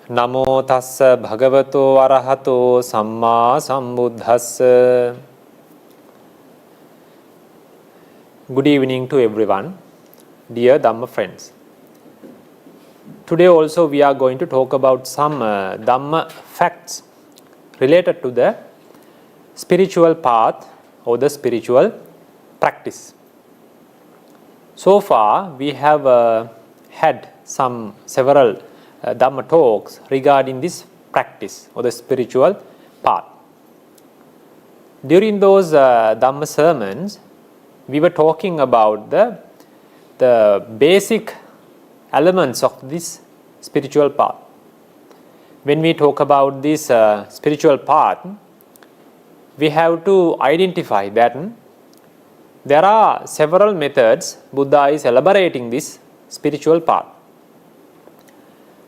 Namo tassa bhagavato arahato samma sambuddhassa. Good evening to everyone, dear Dhamma friends. Today also we are going to talk about some Dhamma facts related to the spiritual path or the spiritual practice. So far we have had several Dhamma talks regarding this practice or the spiritual path. During those Dhamma sermons, we were talking about the basic elements of this spiritual path. When we talk about this spiritual path, we have to identify that there are several methods Buddha is elaborating this spiritual path.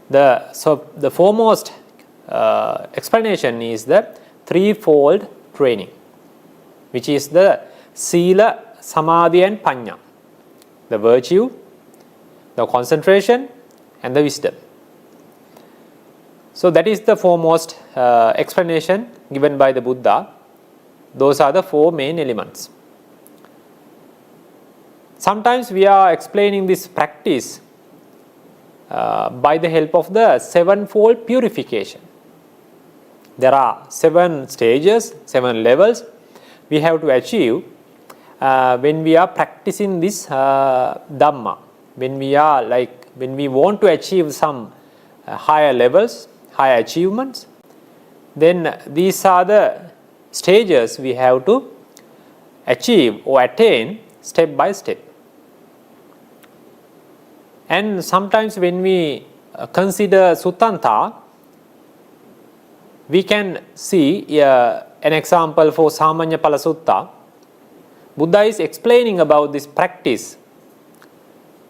The foremost explanation is the threefold training, which is the Sila, Samadhi and Panya, the virtue, the concentration and the wisdom. So that is the foremost explanation given by the Buddha. Those are the four main elements. Sometimes we are explaining this practice by the help of the sevenfold purification. There are 7 stages, 7 levels we have to achieve when we are practicing this Dhamma. When we want to achieve some higher levels, higher achievements, then these are the stages we have to achieve or attain step by step. And sometimes when we consider Suttanta, we can see an example for Samanya Pala Sutta. Buddha is explaining about this practice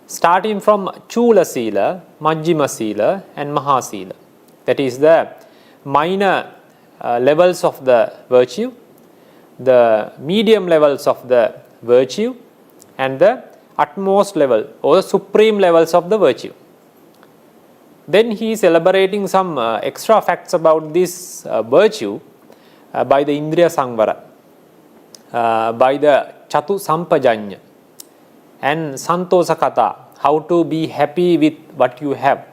starting from Chula Sila, Majjhima Sila and Mahasila. That is the minor levels of the virtue, the medium levels of the virtue and the utmost level or the supreme levels of the virtue. Then he is elaborating some extra facts about this virtue by the Indriya Samvara, by the Chatu Sampajanya and Santosa Kata, how to be happy with what you have,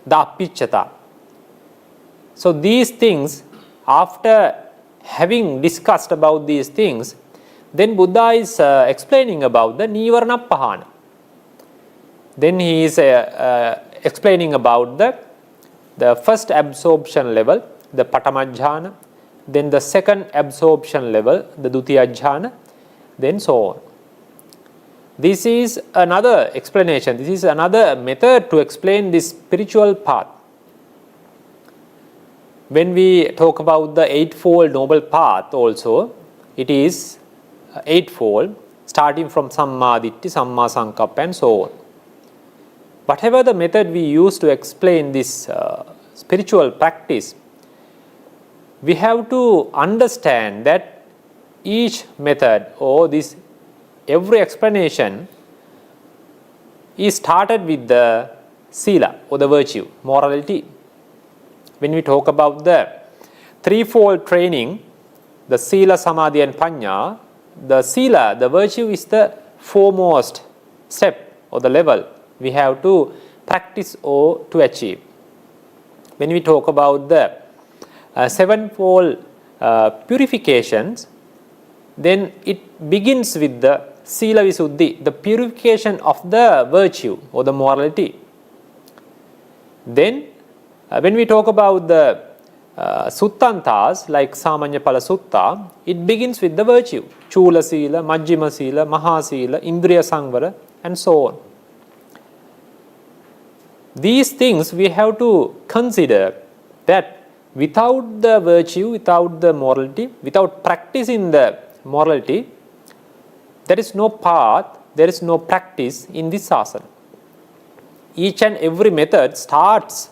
the Apicchata. So these things, after having discussed about these things, then Buddha is explaining about the nīvaraṇa pahāna. Then he is explaining about the first absorption level, the Patamajjhana, then the second absorption level, the Dutiyajjhana, then so on. This is another explanation, this is another method to explain this spiritual path. When we talk about the Eightfold Noble Path also, it is eightfold, starting from Samma Ditti, Samma Sankappa and so on. Whatever the method we use to explain this spiritual practice, we have to understand that each method or this every explanation is started with the Sila or the virtue, morality. When we talk about the threefold training, the Sila, Samadhi and Panya, the Sila, the virtue is the foremost step or the level we have to practice or to achieve. When we talk about the sevenfold purifications, then it begins with the Sila Visuddhi, the purification of the virtue or the morality. Then when we talk about the Suttantas like Samanya Pala Sutta, it begins with the virtue, Chula Sila, Majjhima Sila, Mahasila, Indriya Samvara and so on. These things we have to consider that without the virtue, without the morality, without practicing the morality, there is no path, there is no practice in this asana. Each and every method starts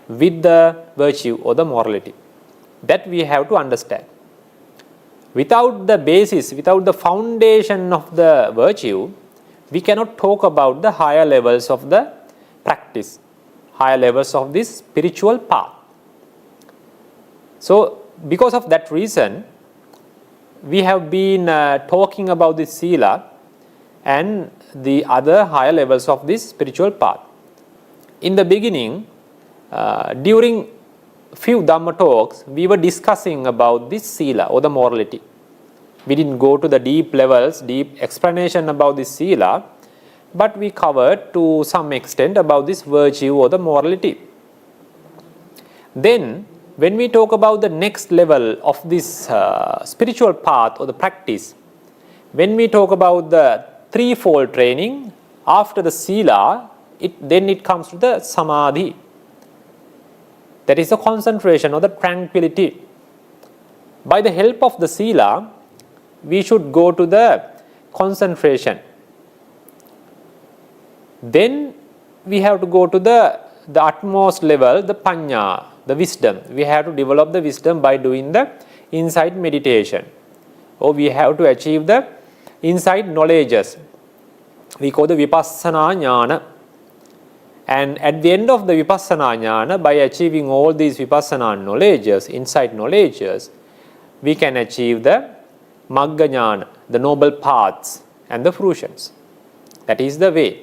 with the virtue or the morality. That we have to understand. Without the basis, without the foundation of the virtue, we cannot talk about the higher levels of the practice, higher levels of this spiritual path. So, because of that reason, we have been talking about this sila and the other higher levels of this spiritual path. In the beginning, during few Dhamma talks, we were discussing about this sila or the morality. We didn't go to the deep levels, deep explanation about this sila, but we covered to some extent about this virtue or the morality. Then, when we talk about the next level of this spiritual path or the practice, when we talk about the threefold training, after the sila, then it comes to the samadhi. That is the concentration or the tranquility. By the help of the sila, we should go to the concentration. Then we have to go to the utmost level, the panya, the wisdom. We have to develop the wisdom by doing the insight meditation. Or we have to achieve the insight knowledges. We call the vipassana jnana. And at the end of the vipassana jnana, by achieving all these vipassana knowledges, insight knowledges, we can achieve the magga jnana, the noble paths and the fruitions. That is the way.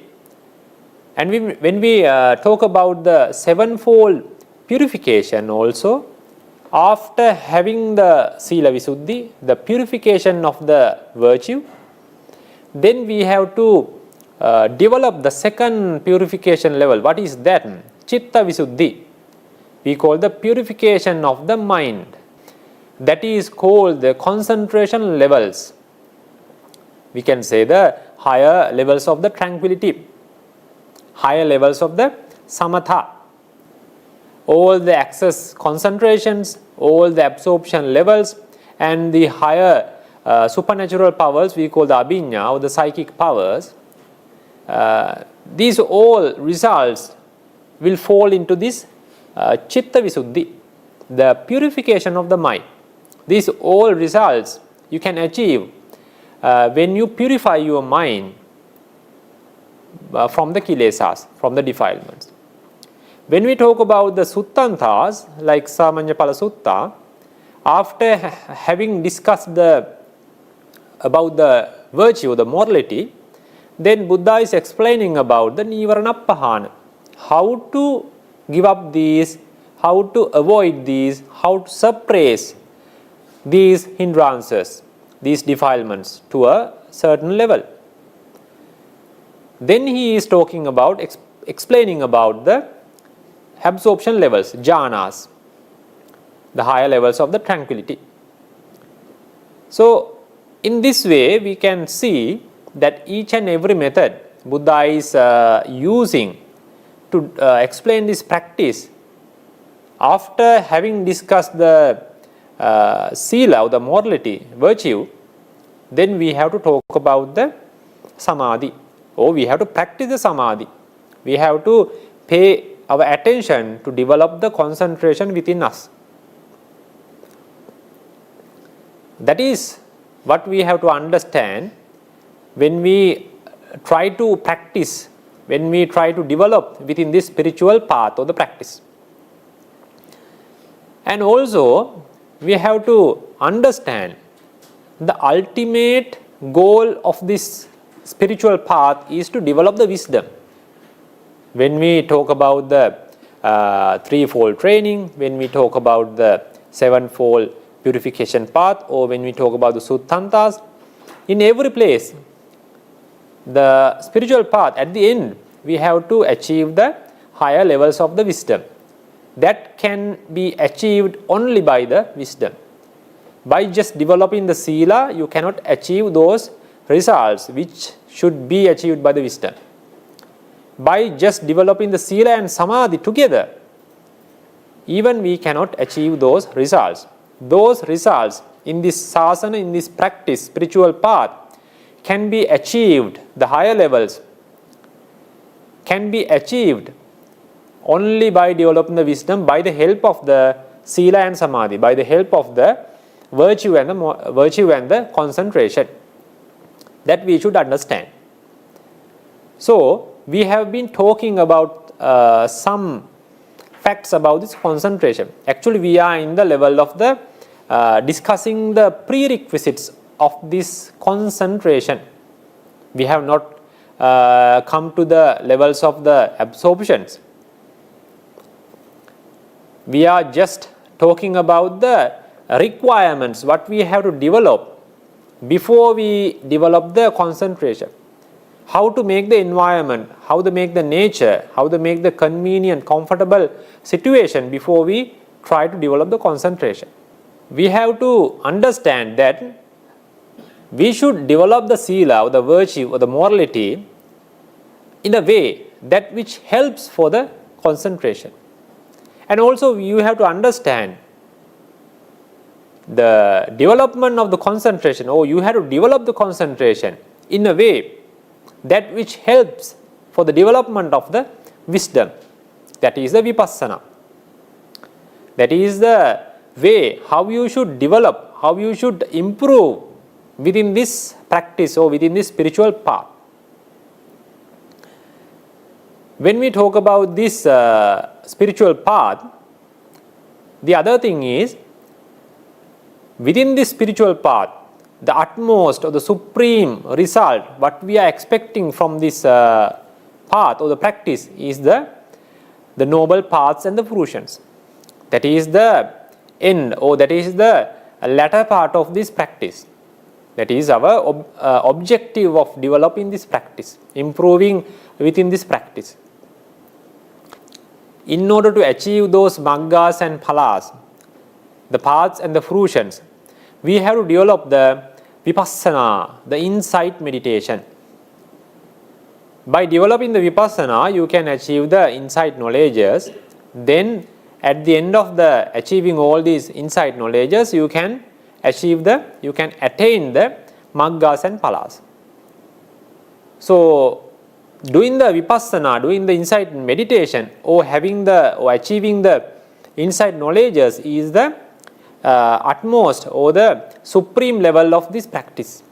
And when we talk about the sevenfold purification also, after having the sila visuddhi, the purification of the virtue, then we have to develop the second purification level. What is that? Chitta visuddhi. We call the purification of the mind. That is called the concentration levels. We can say the higher levels of the tranquility, higher levels of the samatha. All the access concentrations, all the absorption levels, and the higher supernatural powers we call the abhinya or the psychic powers, these all results will fall into this chitta visuddhi, the purification of the mind. These all results you can achieve when you purify your mind from the kilesas, from the defilements. When we talk about the suttantas, like Samanyapala Sutta, after having discussed about the virtue, the morality, then Buddha is explaining about the nīvaraṇa, how to give up these, how to avoid these, how to suppress these hindrances, these defilements to a certain level. Then he is talking about, explaining about the absorption levels, jhanas, the higher levels of the tranquility. So, in this way, we can see that each and every method Buddha is using to explain this practice. After having discussed the sila or the morality, virtue, then we have to talk about the samadhi, or we have to practice the samadhi. We have to pay our attention to develop the concentration within us. That is what we have to understand when we try to practice, when we try to develop within this spiritual path or the practice. And also, we have to understand the ultimate goal of this spiritual path is to develop the wisdom. When we talk about the threefold training, when we talk about the sevenfold purification path, or when we talk about the suttantas, in every place, the spiritual path, at the end, we have to achieve the higher levels of the wisdom. That can be achieved only by the wisdom. By just developing the sila, you cannot achieve those results which should be achieved by the wisdom. By just developing the sila and samadhi together, even we cannot achieve those results. Those results in this sasana, in this practice, spiritual path, can be achieved, the higher levels can be achieved only by developing the wisdom, by the help of the sila and samadhi, by the help of the virtue and the concentration. That we should understand. So, we have been talking about some facts about this concentration. Actually, we are in the level of the discussing the prerequisites of this concentration. We have not come to the levels of the absorptions. We are just talking about the requirements, what we have to develop before we develop the concentration. How to make the environment, how to make the nature, how to make the convenient, comfortable situation before we try to develop the concentration. We have to understand that we should develop the sila or the virtue or the morality in a way that which helps for the concentration. And also you have to understand the development of the concentration, or you have to develop the concentration in a way that which helps for the development of the wisdom. That is the vipassana. That is the way how you should develop, how you should improve within this practice or within this spiritual path. When we talk about this spiritual path, the other thing is, within this spiritual path, the utmost or the supreme result what we are expecting from this path or the practice is the noble paths and the fruitions. That is the end, or that is the latter part of this practice. That is our objective of developing this practice, improving within this practice. In order to achieve those maggas and phalas, the paths and the fruitions, we have to develop the vipassana, the insight meditation. By developing the vipassana, you can achieve the insight knowledges. Then at the end of the achieving all these insight knowledges, you can attain the maggas and phalas. So doing the vipassana, doing the insight meditation, or achieving the insight knowledges is the utmost or the supreme level of this practice.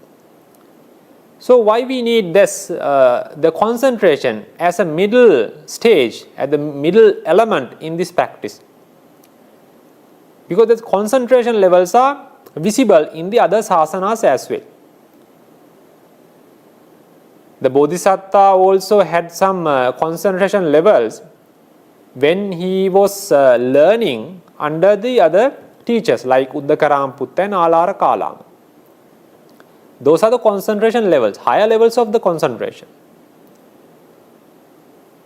So why we need this the concentration as a middle stage, at the middle element in this practice? Because the concentration levels are visible in the other sasanas as well. The Bodhisattva also had some concentration levels when he was learning under the other teachers like Uddhacca Kukkucca and Alara Kalama. Those are the concentration levels, higher levels of the concentration.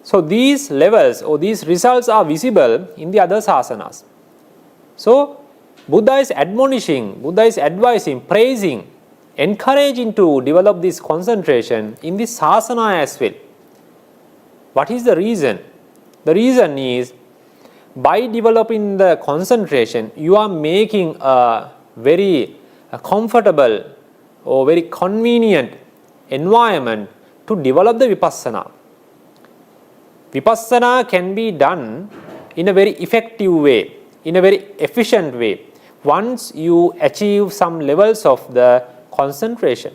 So these levels or these results are visible in the other sasanas. So Buddha is admonishing, Buddha is advising, praising, encouraging to develop this concentration in this sasana as well. What is the reason? The reason is, by developing the concentration, you are making a very comfortable or very convenient environment to develop the vipassana. Vipassana can be done in a very effective way, in a very efficient way, once you achieve some levels of the concentration.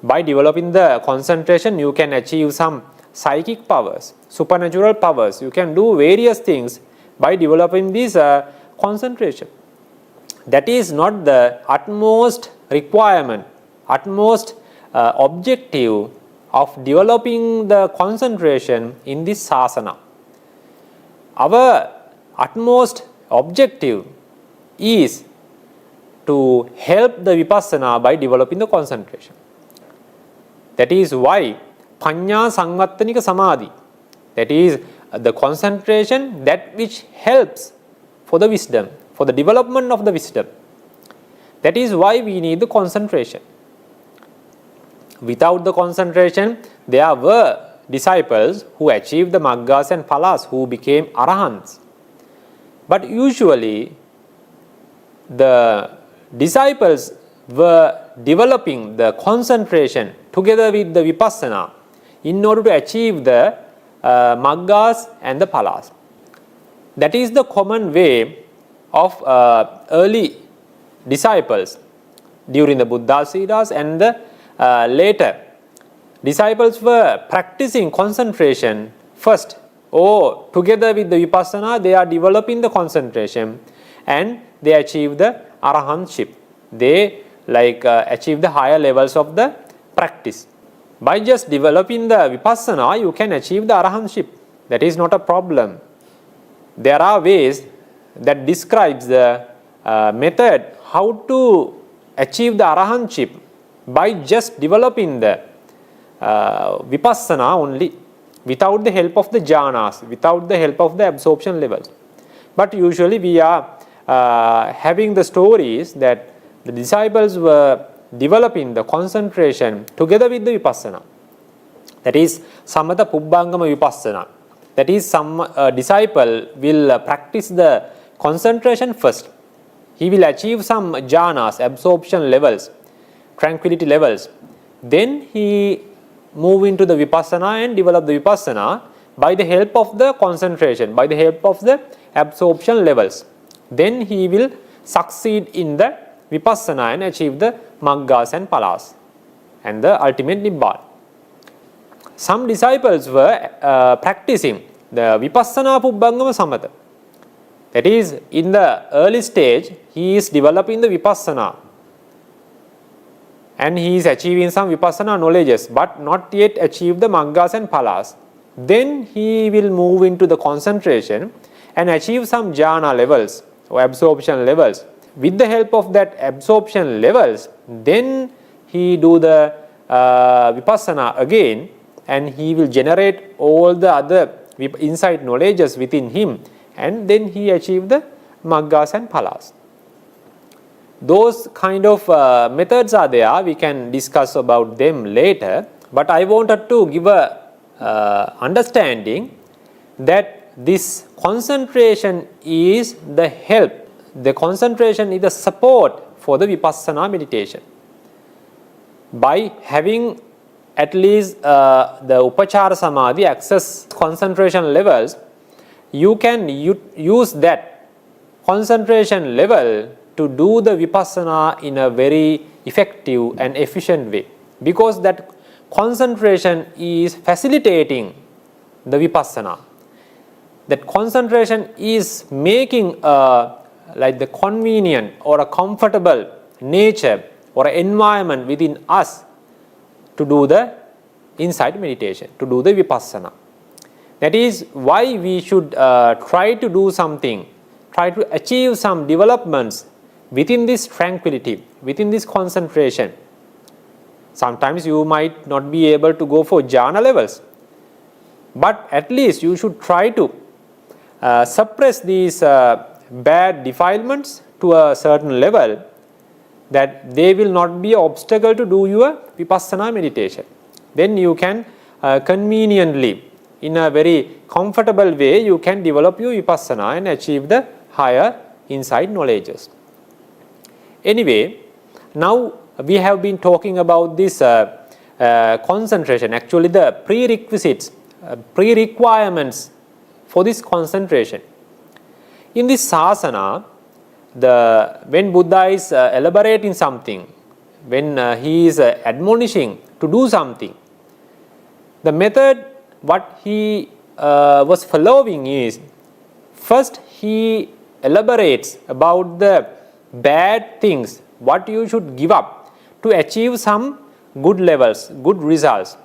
By developing the concentration, you can achieve some psychic powers, supernatural powers. You can do various things by developing this concentration. That is not the utmost requirement, utmost objective of developing the concentration in this sasana. Our utmost objective is to help the vipassana by developing the concentration. That is why Paññā Saṅvattanika Samadhi, that is the concentration that which helps for the wisdom, for the development of the wisdom. That is why we need the concentration. Without the concentration, there were disciples who achieved the maggas and phalas, who became arahants. But usually the disciples were developing the concentration together with the vipassana in order to achieve the maggas and the phalas. That is the common way of early disciples during the Buddha's eras, and the later disciples were practicing concentration first, or together with the vipassana they are developing the concentration and they achieve the arahantship. They achieve the higher levels of the practice. By just developing the vipassana, you can achieve the arahantship. That is not a problem. There are ways that describes the method how to achieve the arahantship by just developing the vipassana only, without the help of the jhanas, without the help of the absorption levels. But usually we are having the stories that the disciples were developing the concentration together with the vipassana. That is samatha pubbangama vipassana. That is, some disciple will practice the concentration first. He will achieve some jhanas, absorption levels, tranquility levels. Then he move into the vipassana and develop the vipassana by the help of the concentration, by the help of the absorption levels. Then he will succeed in the vipassana and achieve the maggas and palas and the ultimate nibbana. Some disciples were practicing the vipassana pubbangama samatha. That is, in the early stage, he is developing the vipassana and he is achieving some vipassana knowledges, but not yet achieve the maggas and palas. Then he will move into the concentration and achieve some jhana levels or absorption levels. With the help of that absorption levels, then he do the vipassana again, and he will generate all the other insight knowledges within him, and then he achieve the maggas and palas. Those kind of methods are there. We can discuss about them later, but I wanted to give a understanding that this concentration is the help. The concentration is the support for the vipassana meditation. By having at least the upachara samadhi access concentration levels, you can use that concentration level to do the vipassana in a very effective and efficient way, because that concentration is facilitating the vipassana. That concentration is making the convenient or a comfortable nature or environment within us to do the insight meditation, to do the vipassana. That is why we should try to do something, try to achieve some developments within this tranquility, within this concentration. Sometimes you might not be able to go for jhana levels, but at least you should try to suppress these bad defilements to a certain level, that they will not be an obstacle to do your vipassana meditation. Then you can conveniently, in a very comfortable way, you can develop your vipassana and achieve the higher insight knowledges. Anyway, now we have been talking about this concentration, actually the prerequisites, pre-requirements for this concentration. In this sasana, when Buddha is elaborating something, when he is admonishing to do something, the method what he was following is, first he elaborates about the bad things, what you should give up to achieve some good levels, good results.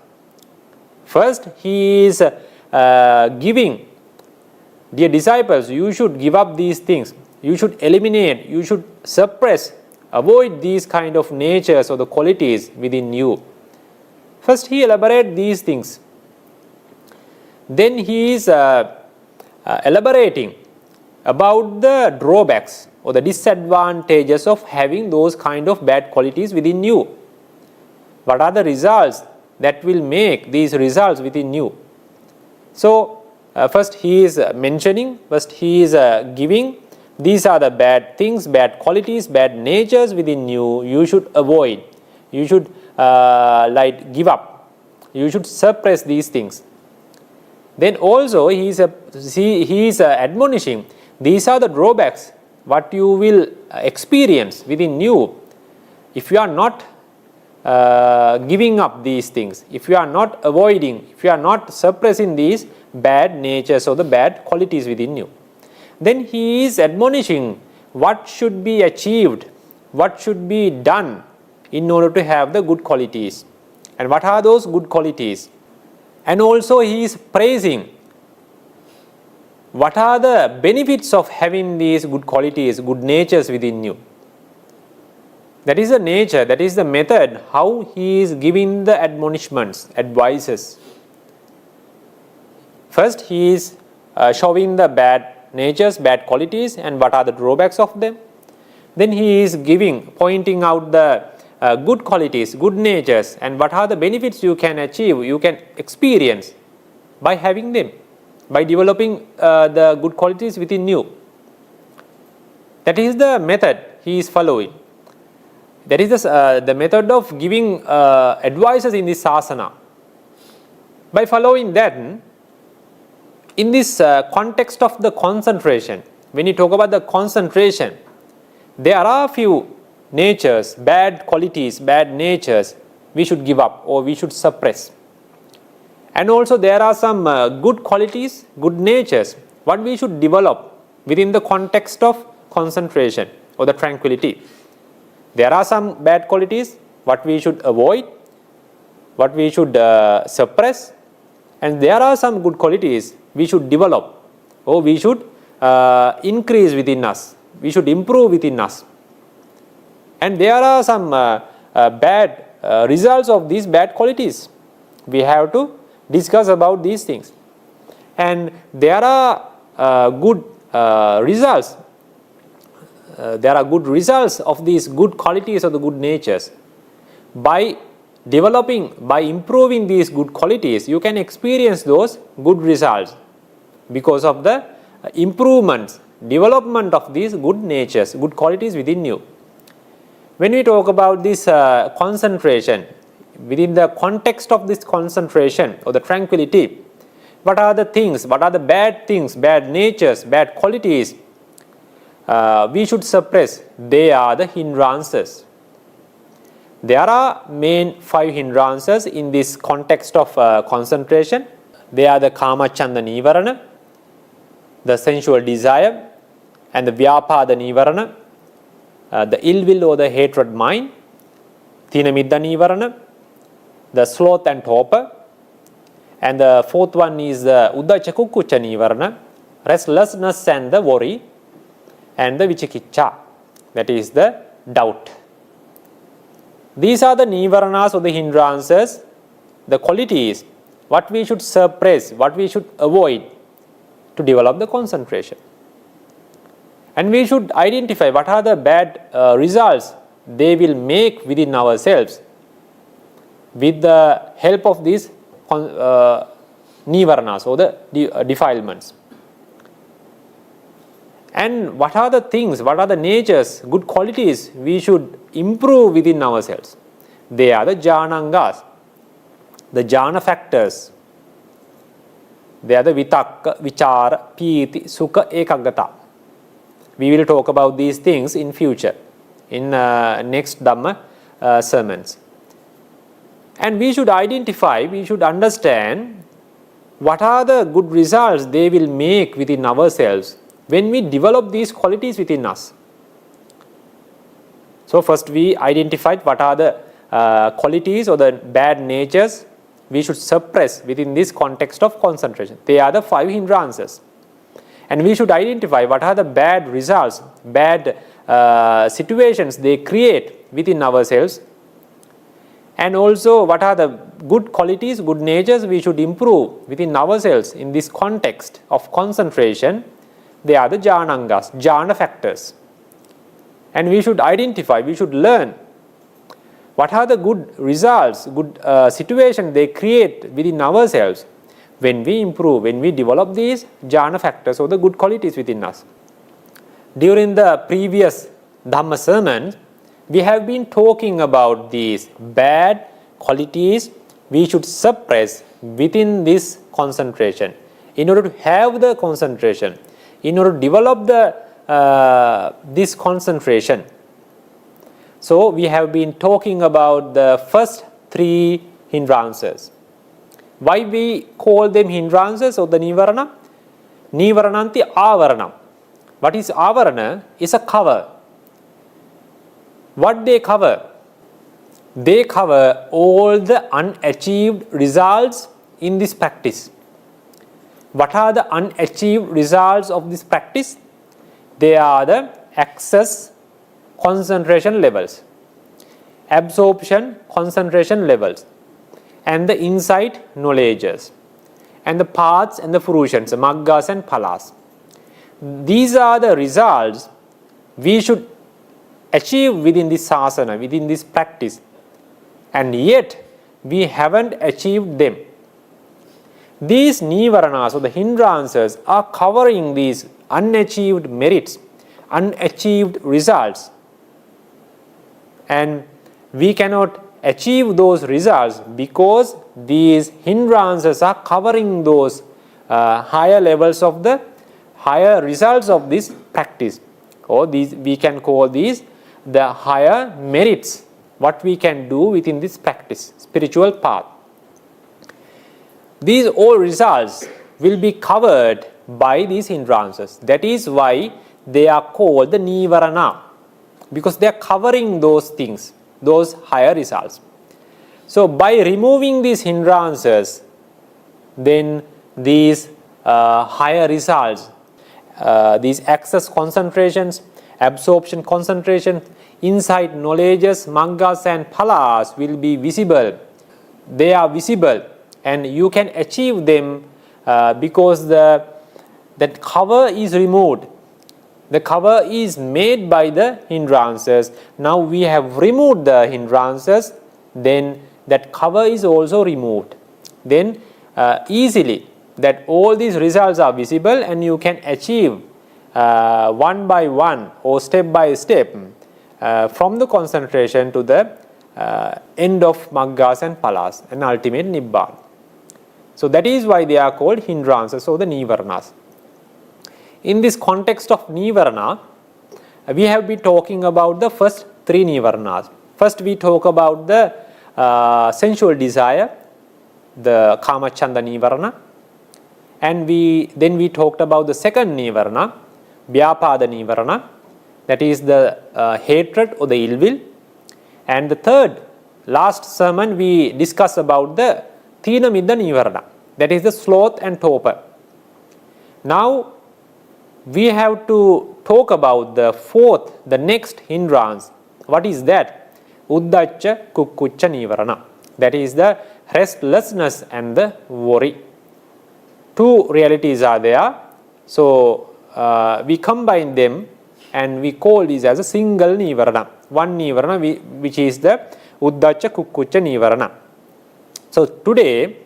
First he is giving, dear disciples, you should give up these things. You should eliminate, you should suppress, avoid these kind of natures or the qualities within you. First he elaborates these things. Then he is elaborating about the drawbacks or the disadvantages of having those kind of bad qualities within you. What are the results that will make these results within you? So first he is mentioning, first he is giving, these are the bad things, bad qualities, bad natures within you. You should avoid, you should give up, you should suppress these things. Then also he is admonishing, these are the drawbacks what you will experience within you if you are not giving up these things, if you are not avoiding, if you are not suppressing these bad natures or the bad qualities within you. Then he is admonishing what should be achieved, what should be done in order to have the good qualities, and what are those good qualities. And also he is praising what are the benefits of having these good qualities, good natures within you. That is the nature, that is the method how he is giving the admonishments, advices. First he is showing the bad natures, bad qualities, and what are the drawbacks of them. Then he is pointing out the good qualities, good natures, and what are the benefits you can achieve, you can experience by having them, by developing the good qualities within you. That is the method he is following. That is the method of giving advices in this sasana. By following that, in this context of the concentration, when you talk about the concentration, there are a few natures, bad qualities, bad natures we should give up or we should suppress. And also there are some good qualities, good natures, what we should develop within the context of concentration or the tranquility. There are some bad qualities, what we should avoid, what we should suppress, and there are some good qualities we should develop or we should increase within us, we should improve within us. And there are some bad results of these bad qualities. We have to discuss about these things. And there are good results. There are good results of these good qualities or the good natures. By developing, by improving these good qualities, you can experience those good results because of the improvements, development of these good natures, good qualities within you. When we talk about this concentration, within the context of this concentration or the tranquility, what are the things, what are the bad things, bad natures, bad qualities we should suppress? They are the hindrances. There are main 5 hindrances in this context of concentration. They are the kāmacchanda nīvaraṇa, the sensual desire, and the vyapada nīvaraṇa, the ill will or the hatred mind, thina middha nīvaraṇa, the sloth and torpor, and the 4th one is the Uddhacca Kukkucca nīvaraṇa, restlessness and the worry, and the vicikicca, that is the doubt. These are the nīvaraṇas or the hindrances, the qualities, what we should suppress, what we should avoid to develop the concentration. And we should identify what are the bad results they will make within ourselves with the help of these nīvaraṇas or the defilements. And what are the things, what are the natures, good qualities we should improve within ourselves? They are the jnanangas, the jnana factors. They are the vitakka, vichara, pīti, sukha, ekaggata. We will talk about these things in future, in next Dhamma sermons. And we should identify, we should understand what are the good results they will make within ourselves when we develop these qualities within us. So first we identified what are the qualities or the bad natures we should suppress within this context of concentration. They are the 5 hindrances. And we should identify what are the bad results, bad situations they create within ourselves. And also what are the good qualities, good natures we should improve within ourselves in this context of concentration. They are the jnanangas, jnana factors. And we should identify, we should learn what are the good results, good situations they create within ourselves when we improve, when we develop these jnana factors or the good qualities within us. During the previous Dhamma sermons, we have been talking about these bad qualities we should suppress within this concentration in order to have the concentration, in order to develop this concentration. So we have been talking about the first 3 hindrances. Why we call them hindrances or the nīvaraṇa? Nīvaraṇanti āvaranam. What is āvarana? Is a cover. What they cover? They cover all the unachieved results in this practice. What are the unachieved results of this practice? They are the access concentration levels, absorption concentration levels, and the insight knowledges, and the paths and the fruitions, the maggas and phalas. These are the results we should achieve within this sasana, within this practice, and yet we haven't achieved them. These nīvaraṇas or the hindrances are covering these unachieved merits, unachieved results, and we cannot achieve those results because these hindrances are covering those higher levels of the higher results of this practice, or these we can call these the higher merits, what we can do within this practice, spiritual path. These all results will be covered by these hindrances. That is why they are called the nīvaraṇa, because they are covering those things, those higher results. So by removing these hindrances, then these higher results, these access concentrations, absorption concentration, insight knowledges, maggas and phalas will be visible. They are visible and you can achieve them because that cover is removed. The cover is made by the hindrances. Now we have removed the hindrances, then that cover is also removed. Then easily that all these results are visible and you can achieve one by one or step by step from the concentration to the end of maggas and phalas and ultimate nibbana. So that is why they are called hindrances or the nīvaraṇas. In this context of nīvaraṇa, we have been talking about the first three nīvaraṇas. First we talk about the sensual desire, the kāmacchanda nīvaraṇa, and then we talked about the second nīvaraṇa, vyapada nīvaraṇa, that is the hatred or the ill will, and the third, last sermon we discussed about the thīna middha nīvaraṇa, that is the sloth and torpor. Now we have to talk about the fourth, the next hindrance. What is that? Uddhacca Kukkucca nīvaraṇa, that is the restlessness and the worry. Two realities are there, so we combine them and we call this as a single nīvaraṇa, one nīvaraṇa which is the Uddhacca Kukkucca nīvaraṇa. So today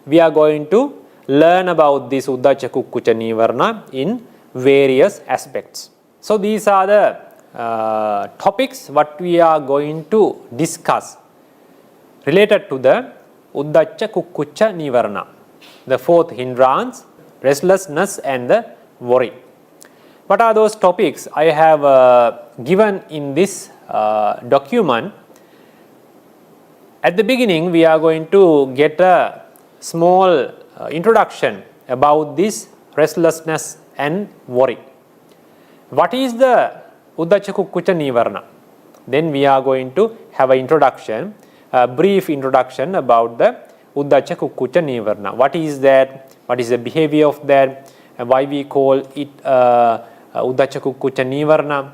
we are going to learn about this Uddhacca Kukkucca nīvaraṇa in various aspects. So these are the topics what we are going to discuss related to the Uddhacca Kukkucca nīvaraṇa, the fourth hindrance, restlessness and the worry. What are those topics I have given in this document? At the beginning we are going to get a small introduction about this restlessness and worry. What is the Uddhacca Kukkucca nīvaraṇa? Then we are going to have an introduction, a brief introduction about the Uddhacca Kukkucca nīvaraṇa. What is that? What is the behavior of that? And why we call it Uddhacca Kukkucca nīvaraṇa?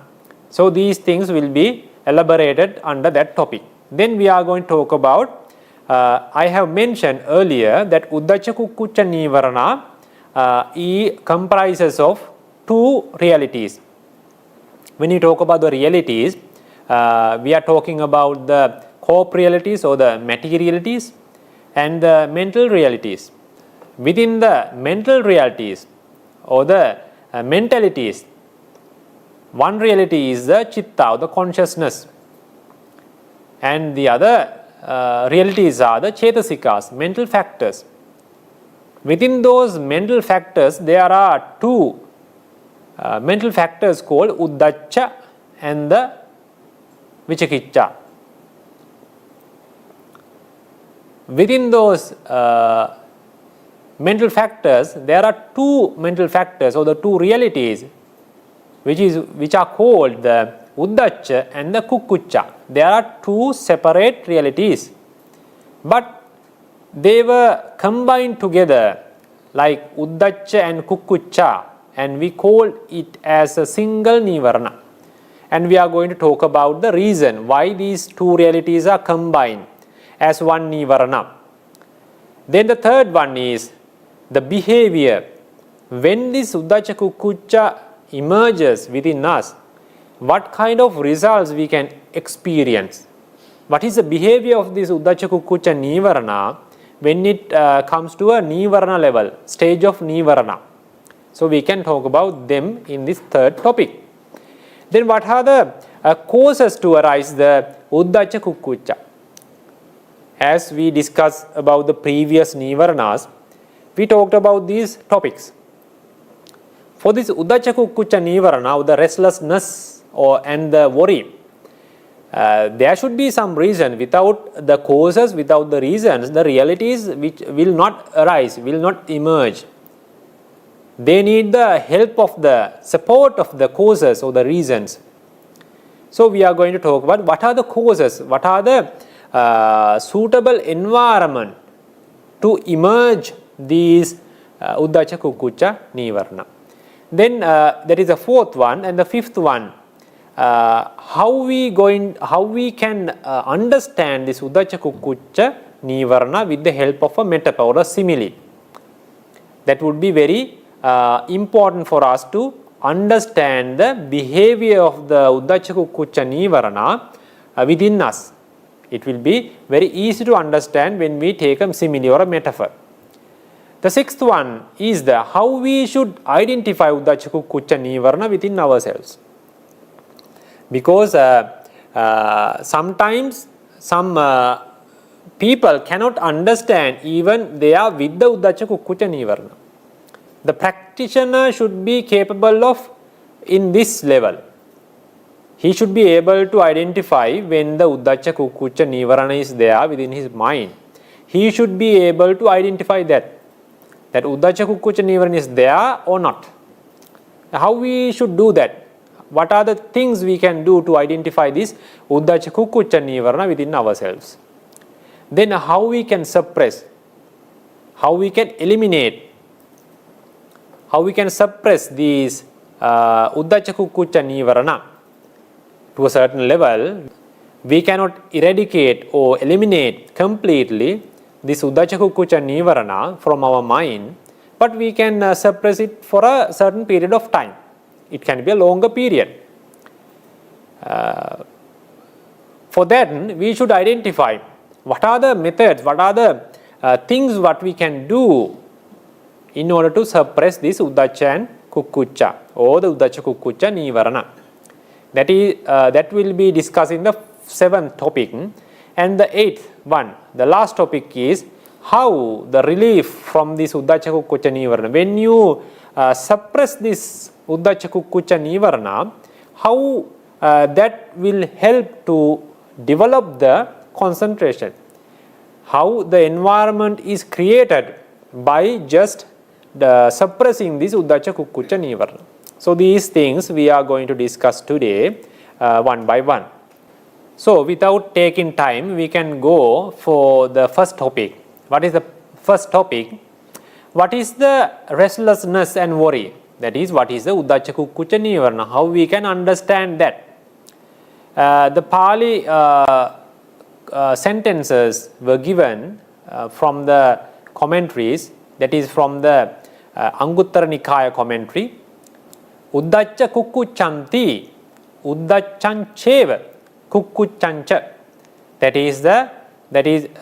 So these things will be elaborated under that topic. Then we are going to talk about, I have mentioned earlier that Uddhacca Kukkucca nīvaraṇa comprises of two realities. When you talk about the realities, we are talking about the corp realities or the materialities and the mental realities. Within the mental realities or the mentalities, one reality is the chitta or the consciousness, and the other realities are the cetasikas, mental factors. Within those mental factors, there are two mental factors called Uddhacca and the Vicikicca. Within those mental factors, there are two mental factors or the two realities which are called the Uddhacca and the Kukkucca. There are two separate realities, but they were combined together like Uddhacca and Kukkucca, and we call it as a single nīvaraṇa. And we are going to talk about the reason why these two realities are combined as one nīvaraṇa. Then the third one is the behavior. When this Uddhacca Kukkucca emerges within us, what kind of results we can experience? What is the behavior of this Uddhacca Kukkucca nīvaraṇa when it comes to a nīvaraṇa level, stage of nīvaraṇa? So we can talk about them in this third topic. Then what are the causes to arise the Uddhacca Kukkucca? As we discussed about the previous nīvaraṇas, we talked about these topics. For this Uddhacca Kukkucca nīvaraṇa, the restlessness and the worry, there should be some reason. Without the causes, without the reasons, the realities which will not arise, will not emerge. They need the help of the support of the causes or the reasons. So we are going to talk about what are the causes, what are the suitable environment to emerge these Uddhacca Kukkucca nīvaraṇa. Then there is a fourth one, and the fifth one, how we can understand this Uddhacca Kukkucca nīvaraṇa with the help of a metaphor or a simile. That would be very important for us to understand the behavior of the Uddhacca Kukkucca nīvaraṇa within us. It will be very easy to understand when we take a simile or a metaphor. The sixth one is the how we should identify Uddhacca Kukkucca nīvaraṇa within ourselves. Because sometimes some people cannot understand even they are with the Uddhacca Kukkucca nīvaraṇa. The practitioner should be capable of in this level. He should be able to identify when the Uddhacca Kukkucca nīvaraṇa is there within his mind. He should be able to identify that Uddhacca Kukkucca nīvaraṇa is there or not. How we should do that? What are the things we can do to identify this Uddhacca Kukkucca nīvaraṇa within ourselves? Then how we can suppress, how we can eliminate, how we can suppress these Uddhacca Kukkucca nīvaraṇa to a certain level. We cannot eradicate or eliminate completely this Uddhacca Kukkucca nīvaraṇa from our mind, but we can suppress it for a certain period of time. It can be a longer period. For that, we should identify what are the methods, what are the things what we can do in order to suppress this Uddhacca and Kukkucca or the Uddhacca Kukkucca nīvaraṇa. That will be discussed in the seventh topic. And the eighth one, the last topic is how the relief from this Uddhacca Kukkucca nīvaraṇa. When you suppress this Uddhacca Kukkucca nīvaraṇa, how that will help to develop the concentration. How the environment is created by just suppressing this Uddhacca Kukkucca nīvaraṇa. So these things we are going to discuss today one by one. So without taking time, we can go for the first topic. What is the first topic? What is the restlessness and worry? That is, what is the Uddhacca Kukkucca nīvaraṇa? How we can understand that? The Pali sentences were given from the commentaries, that is from the Anguttara Nikaya commentary. Uddhacca Kukkuccanti, Uddhaccancheva, Kukkuccancha. That is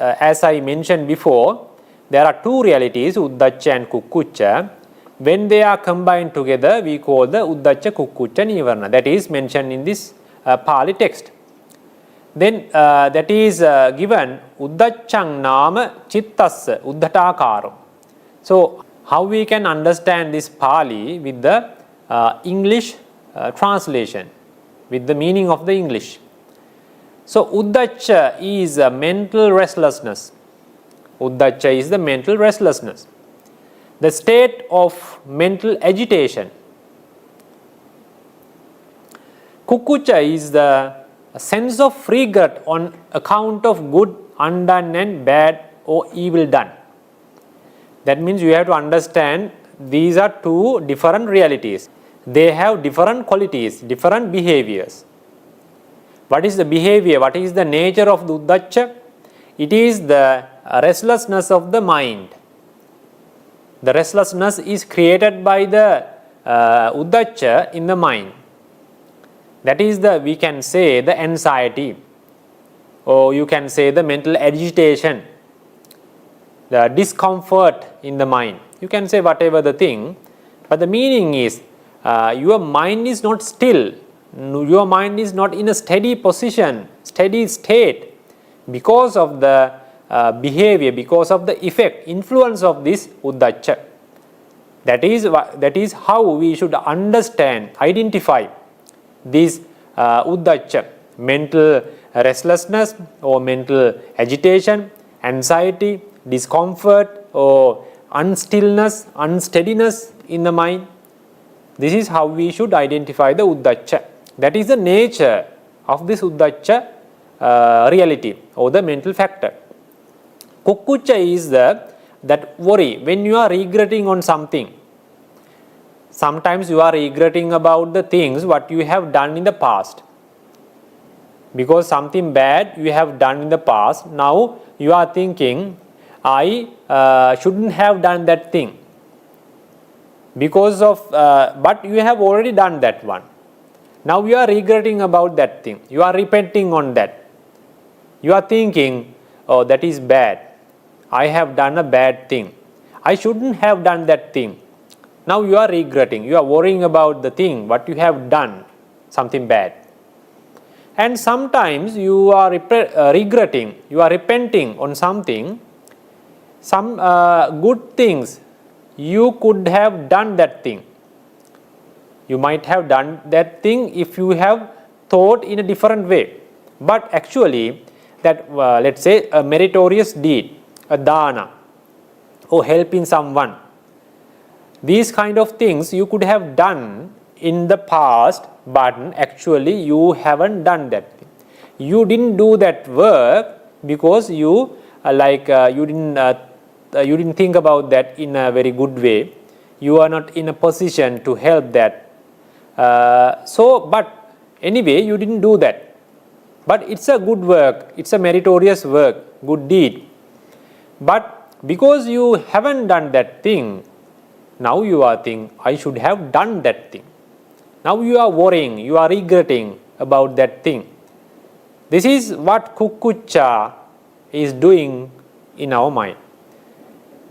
as I mentioned before, there are two realities, Uddhacca and Kukkucca. When they are combined together, we call the Uddhacca Kukkucca nīvaraṇa. That is mentioned in this Pali text. Then that is given Uddhaccaṃ nama cittassa uddhatākāro. So how we can understand this Pali with the English translation, with the meaning of the English. So Uddhacca is a mental restlessness. Uddhacca is the mental restlessness. the state of mental agitation. Kukkucca is the sense of regret on account of good undone and bad or evil done. That means you have to understand these are two different realities. They have different qualities, different behaviors. What is the behavior? What is the nature of the Uddhacca? It is the restlessness of the mind. The restlessness is created by the Uddhacca in the mind. That is the, we can say, the anxiety, or you can say the mental agitation, the discomfort in the mind. You can say whatever the thing, but the meaning is your mind is not still, your mind is not in a steady position, steady state, because of the behavior, because of the effect, influence of this Uddhacca. That is how we should understand, identify this Uddhacca, mental restlessness or mental agitation, anxiety, discomfort or unstillness, unsteadiness in the mind. This is how we should identify the Uddhacca. That is the nature of this Uddhacca reality or the mental factor. Kukkucca is that worry when you are regretting on something. Sometimes you are regretting about the things what you have done in the past. Because something bad you have done in the past, now you are thinking, I shouldn't have done that thing. Because of, but you have already done that one. Now you are regretting about that thing. You are repenting on that. You are thinking, oh, that is bad. I have done a bad thing. I shouldn't have done that thing. Now you are regretting. You are worrying about the thing, what you have done, something bad. And sometimes you are regretting, you are repenting on something, some good things. You could have done that thing. You might have done that thing if you have thought in a different way. But actually, that let's say a meritorious deed, a dana, or helping someone, these kind of things you could have done in the past, but actually you haven't done that thing. You didn't do that work because you you didn't think about that in a very good way. You are not in a position to help that. But anyway, you didn't do that. But it's a good work, it's a meritorious work, good deed. But because you haven't done that thing, now you are thinking, I should have done that thing. Now you are worrying, you are regretting about that thing. This is what Kukkucca is doing in our mind.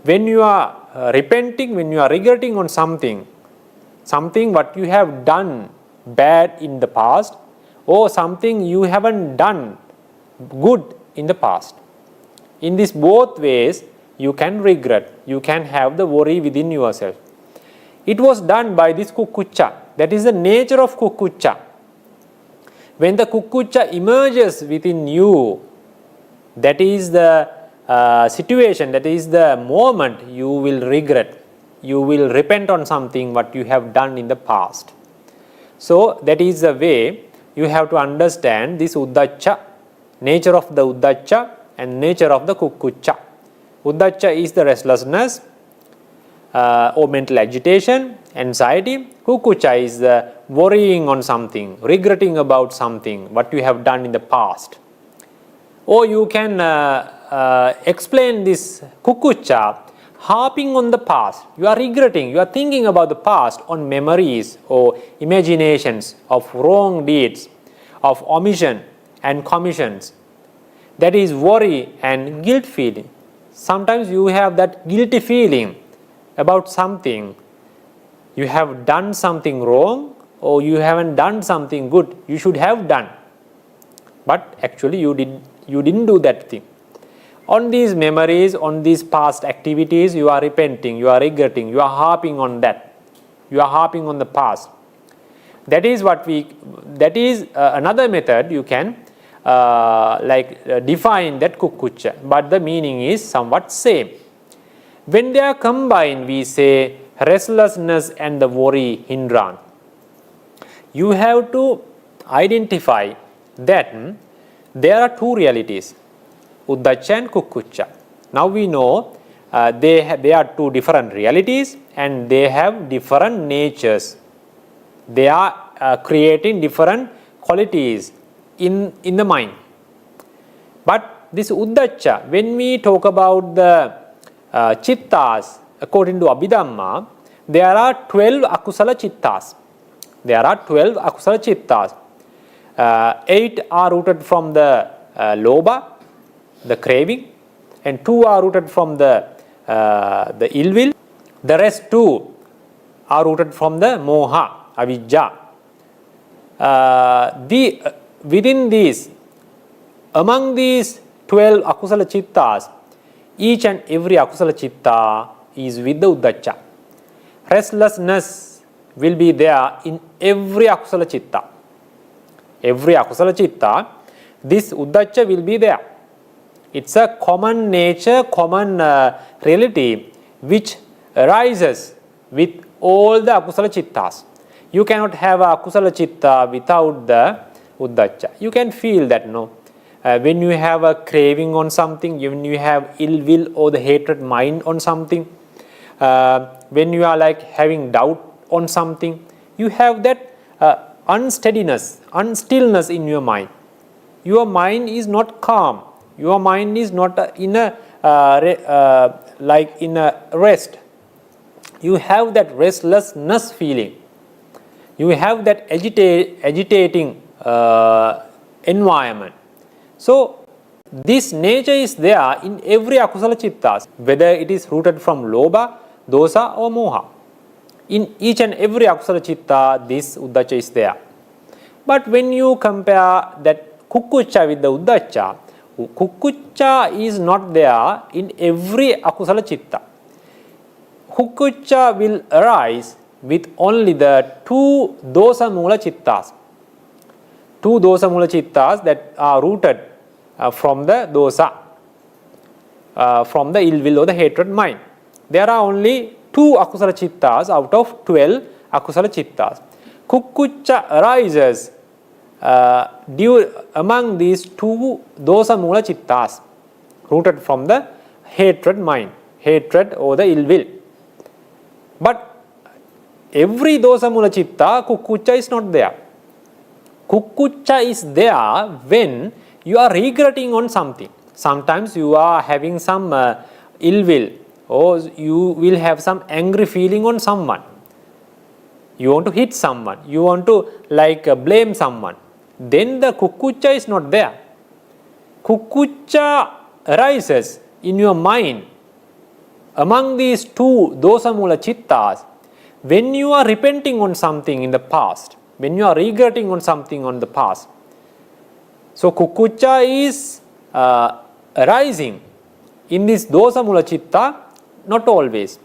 When you are repenting, when you are regretting on something what you have done bad in the past, or something you haven't done good in the past. In these both ways, you can regret, you can have the worry within yourself. It was done by this Kukkucca. That is the nature of Kukkucca. When the Kukkucca emerges within you, that is the situation, that is the moment you will regret, you will repent on something what you have done in the past. So that is the way you have to understand this Uddhacca, nature of the Uddhacca and nature of the Kukkucca. Uddhacca is the restlessness or mental agitation, anxiety. Kukkucca is the worrying on something, regretting about something what you have done in the past. Or you can explain this Kukkucca harping on the past. You are regretting, you are thinking about the past on memories or imaginations of wrong deeds, of omission and commissions. That is worry and guilt feeling. Sometimes you have that guilty feeling about something. You have done something wrong or you haven't done something good you should have done. But actually you didn't do that thing. On these memories, on these past activities, you are repenting, you are regretting, you are harping on that. You are harping on the past. That is another method you can define that Kukkucca, but the meaning is somewhat same. When they are combined, we say restlessness and the worry hindrance. You have to identify that there are two realities, Uddhacca and Kukkucca. Now we know they are two different realities and they have different natures. They are creating different qualities in the mind. But this Uddhacca, when we talk about the chittas, according to Abhidhamma, there are 12 akusala chittas. There are 12 akusala chittas. 8 are rooted from the lobha, the craving, and 2 are rooted from the ill will. The rest 2 are rooted from the moha, avijja. Within these, among these 12 akusala chittas, each and every akusala chitta is with the Uddhacca. Restlessness will be there in every akusala chitta. Every akusala chitta, this Uddhacca will be there. It's a common nature, common reality which arises with all the akusala chittas. You cannot have a akusala chitta without the Uddhacca. You can feel that, no? When you have a craving on something, when you have ill will or the hatred mind on something, when you are like having doubt on something, you have that unsteadiness, unstillness in your mind. Your mind is not calm. Your mind is not in a rest. You have that restlessness feeling. You have that agitating environment. So this nature is there in every akusala chittas, whether it is rooted from lobha, dosa or moha. In each and every akusala chitta, this Uddhacca is there. But when you compare that Kukkucca with the Uddhacca, Kukkucca is not there in every akusala chitta. Kukkucca will arise with only the 2 dosa mula chittas. 2 dosa mula chittas that are rooted from the dosa, from the ill will or the hatred mind. There are only 2 akusala chittas out of 12 akusala chittas. Kukkucca arises among these 2 dosa mula chittas rooted from the hatred mind, hatred or the ill will. But every dosa mula chitta, Kukkucca is not there. Kukkucca is there when you are regretting on something. Sometimes you are having some ill will or you will have some angry feeling on someone. You want to hit someone. You want to blame someone. Then the Kukkucca is not there. Kukkucca arises in your mind among these 2 dosa mula chittas when you are repenting on something in the past, when you are regretting on something on the past. So Kukkucca is arising in this dosa mula chitta, not always.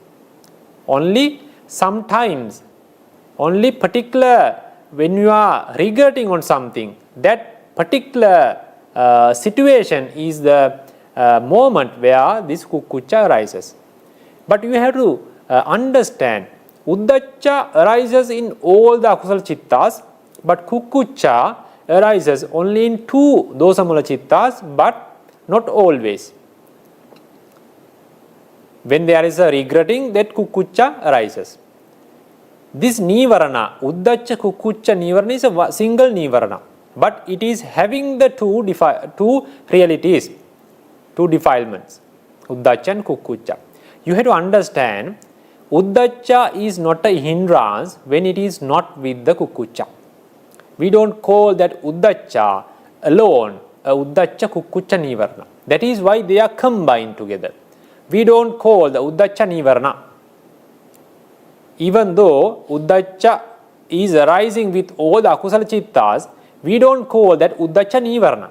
Only sometimes, only particular when you are regretting on something, that particular situation is the moment where this Kukkucca arises. But you have to understand, Uddhacca arises in all the akusala chittas, but Kukkucca arises only in 2 dosa mula chittas, but not always. When there is a regretting, that Kukkucca arises. This nīvaraṇa, Uddhacca, Kukkucca, nīvaraṇa is a single nīvaraṇa, but it is having the 2 realities, 2 defilements, Uddhacca and Kukkucca. You have to understand, Uddhacca is not a hindrance when it is not with the Kukkucca. We don't call that Uddhacca alone a Uddhacca, Kukkucca, nīvaraṇa. That is why they are combined together. We don't call the Uddhacca nīvaraṇa. Even though Uddhacca is arising with all the akusala chittas, we don't call that Uddhacca nīvaraṇa.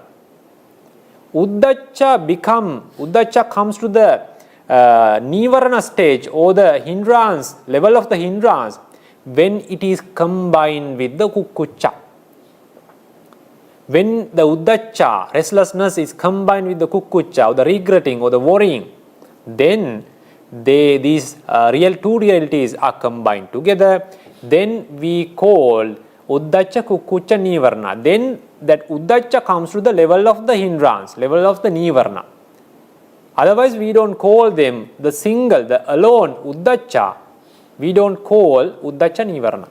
Uddhacca comes to the nīvaraṇa stage or the hindrance, level of the hindrance, when it is combined with the Kukkucca. When the Uddhacca, restlessness, is combined with the Kukkucca or the regretting or the worrying, then these two realities are combined together, then we call Uddhacca Kukkucca nīvaraṇa. Then that Uddhacca comes to the level of the hindrance, level of the nīvaraṇa. Otherwise, we don't call them the single, the alone Uddhacca. We don't call Uddhacca nīvaraṇa.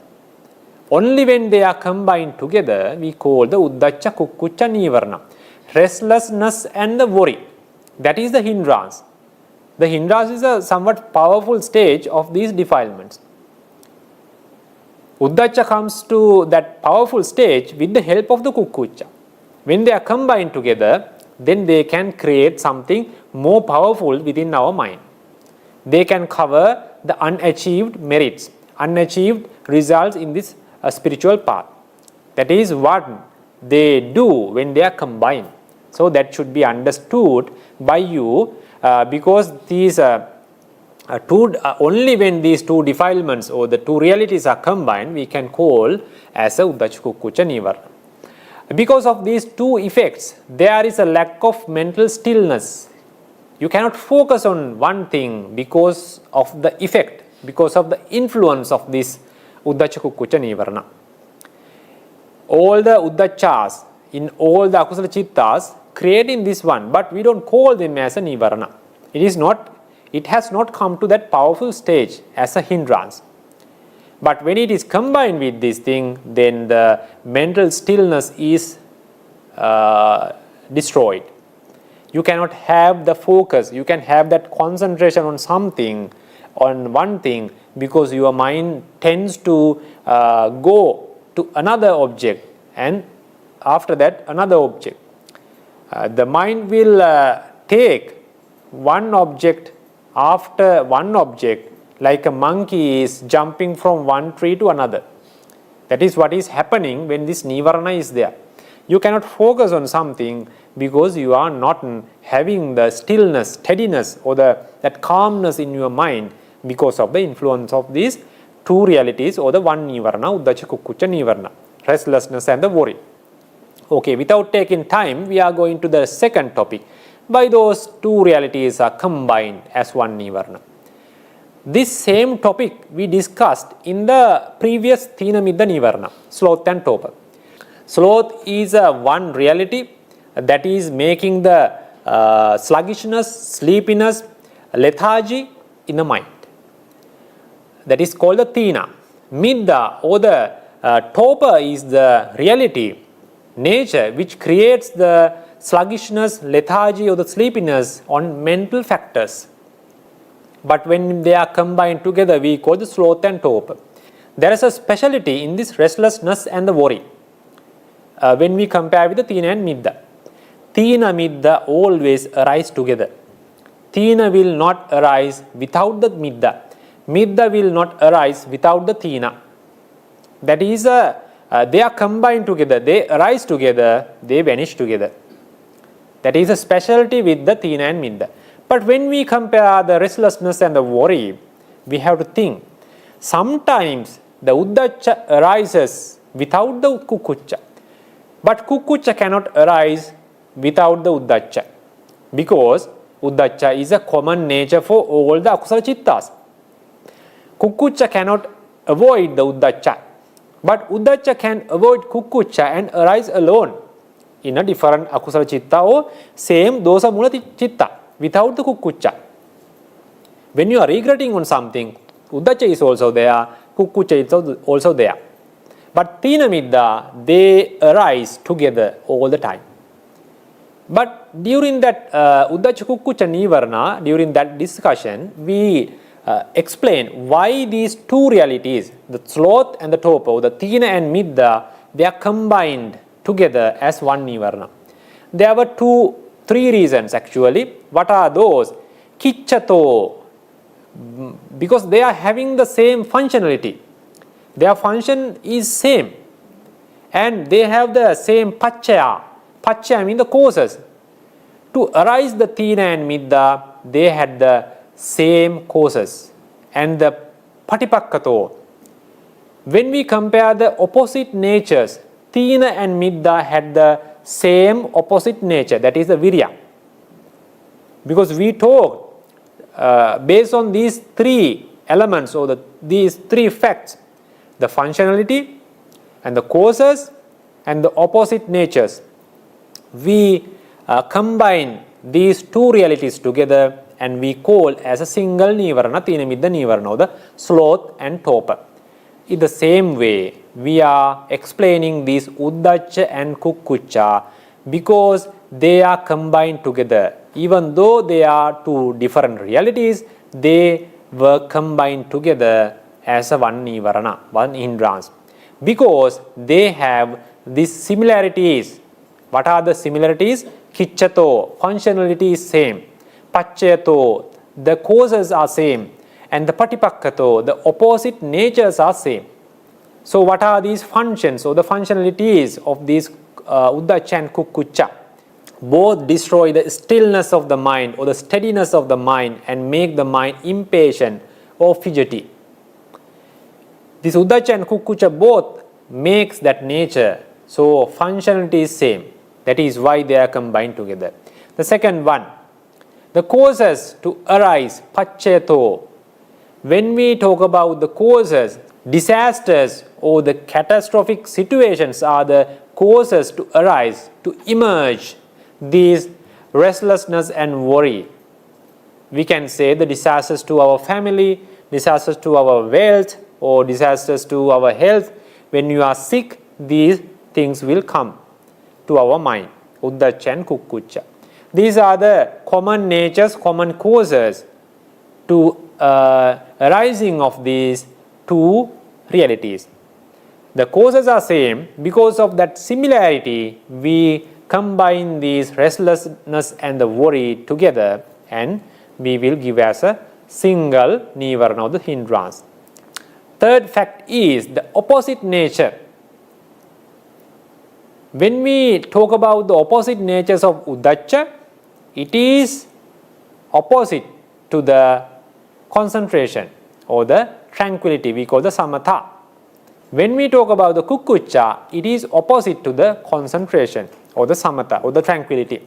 Only when they are combined together, we call the Uddhacca Kukkucca nīvaraṇa. Restlessness and the worry. That is the hindrance. The hindrance is a somewhat powerful stage of these defilements. Uddhacca comes to that powerful stage with the help of the Kukkucca. When they are combined together, then they can create something more powerful within our mind. They can cover the unachieved merits, unachieved results in this spiritual path. That is what they do when they are combined. So that should be understood by you because these only when these two defilements or the two realities are combined, we can call as a Uddhacca Kukkucca nīvaraṇa. Because of these two effects, there is a lack of mental stillness. You cannot focus on one thing because of the effect, because of the influence of this Uddhacca Kukkucca nīvaraṇa. All the Uddhacchas in all the akusala chittas creating this one, but we don't call them as a nīvaraṇa. It has not come to that powerful stage as a hindrance. But when it is combined with this thing, then the mental stillness is destroyed. You cannot have the focus, you can have that concentration on something, on one thing, because your mind tends to go to another object and after that another object. The mind will take one object after one object, like a monkey is jumping from one tree to another. That is what is happening when this nīvaraṇa is there. You cannot focus on something because you are not having the stillness, steadiness or that calmness in your mind because of the influence of these two realities or the one nīvaraṇa, Uddhacca Kukkucca nīvaraṇa, restlessness and the worry. Okay, without taking time, we are going to the second topic. Why those two realities are combined as one nīvaraṇa. This same topic we discussed in the previous Tīna Middha nīvaraṇa, sloth and torpor. Sloth is one reality that is making the sluggishness, sleepiness, lethargy in the mind. That is called the Tīna. Middha or the torpor is the reality, nature which creates the sluggishness, lethargy or the sleepiness on mental factors. But when they are combined together, we call the sloth and torpor. There is a speciality in this restlessness and the worry. When we compare with the Tīna and Middha. Tīna Middha always arise together. Tīna will not arise without the Middha. Middha will not arise without the Tīna. That is, they are combined together, they arise together, they vanish together. That is a specialty with the Tīna and Middha. But when we compare the restlessness and the worry, we have to think. Sometimes the Uddhacca arises without the Kukkucca. But Kukkucca cannot arise without the Uddhacca. Because Uddhacca is a common nature for all the akusala chittas. Kukkucca cannot avoid the Uddhacca. But Uddhacca can avoid Kukkucca and arise alone in a different akusala chitta or same dosa mula chitta without the Kukkucca. When you are regretting on something, Uddhacca is also there, Kukkucca is also there. But Tīna Middha, they arise together all the time. But during that Uddhacca Kukkucca nīvaraṇa, during that discussion, we explain why these two realities, the sloth and the torpor, the Tīna and Middha, they are combined together as one nīvaraṇa. There were three reasons actually. What are those? Kiccato, because they are having the same functionality. Their function is same. And they have the same paccaya. Paccaya means the causes. To arise the Tīna and Middha, they had the same causes. And the patipakkato. When we compare the opposite natures, Tīna and Middha had the same opposite nature, that is the virya. Because we talk based on these three elements or these three facts, the functionality and the causes and the opposite natures, we combine these two realities together and we call as a single nīvaraṇa, Tinamidda nīvaraṇa, or the sloth and torpor. In the same way, we are explaining these Uddhacca and Kukkucca because they are combined together. Even though they are two different realities, they were combined together as a one nīvaraṇa, one hindrance. Because they have these similarities. What are the similarities? Kiccato, functionality is same. Paccayato, the causes are same. And the patipakkato, the opposite natures are same. So what are these functions or the functionalities of these Uddhacca and Kukkucca? Both destroy the stillness of the mind or the steadiness of the mind and make the mind impatient or fidgety. This Uddhacca and Kukkucca both makes that nature. So functionality is same. That is why they are combined together. The second one, the causes to arise, paccayato. When we talk about the causes, disasters or the catastrophic situations are the causes to arise, to emerge these restlessness and worry. We can say the disasters to our family, disasters to our wealth, or disasters to our health. When you are sick, these things will come to our mind. Uddhacca and Kukkucca. These are the common natures, common causes to arising of these two realities. The causes are same. Because of that similarity, we combine these restlessness and the worry together and we will give as a single nīvaraṇa, the hindrance. Third fact is the opposite nature. When we talk about the opposite natures of Uddhacca, it is opposite to the concentration or the tranquility, we call the samatha. When we talk about the Kukkucca, it is opposite to the concentration or the samatha or the tranquility.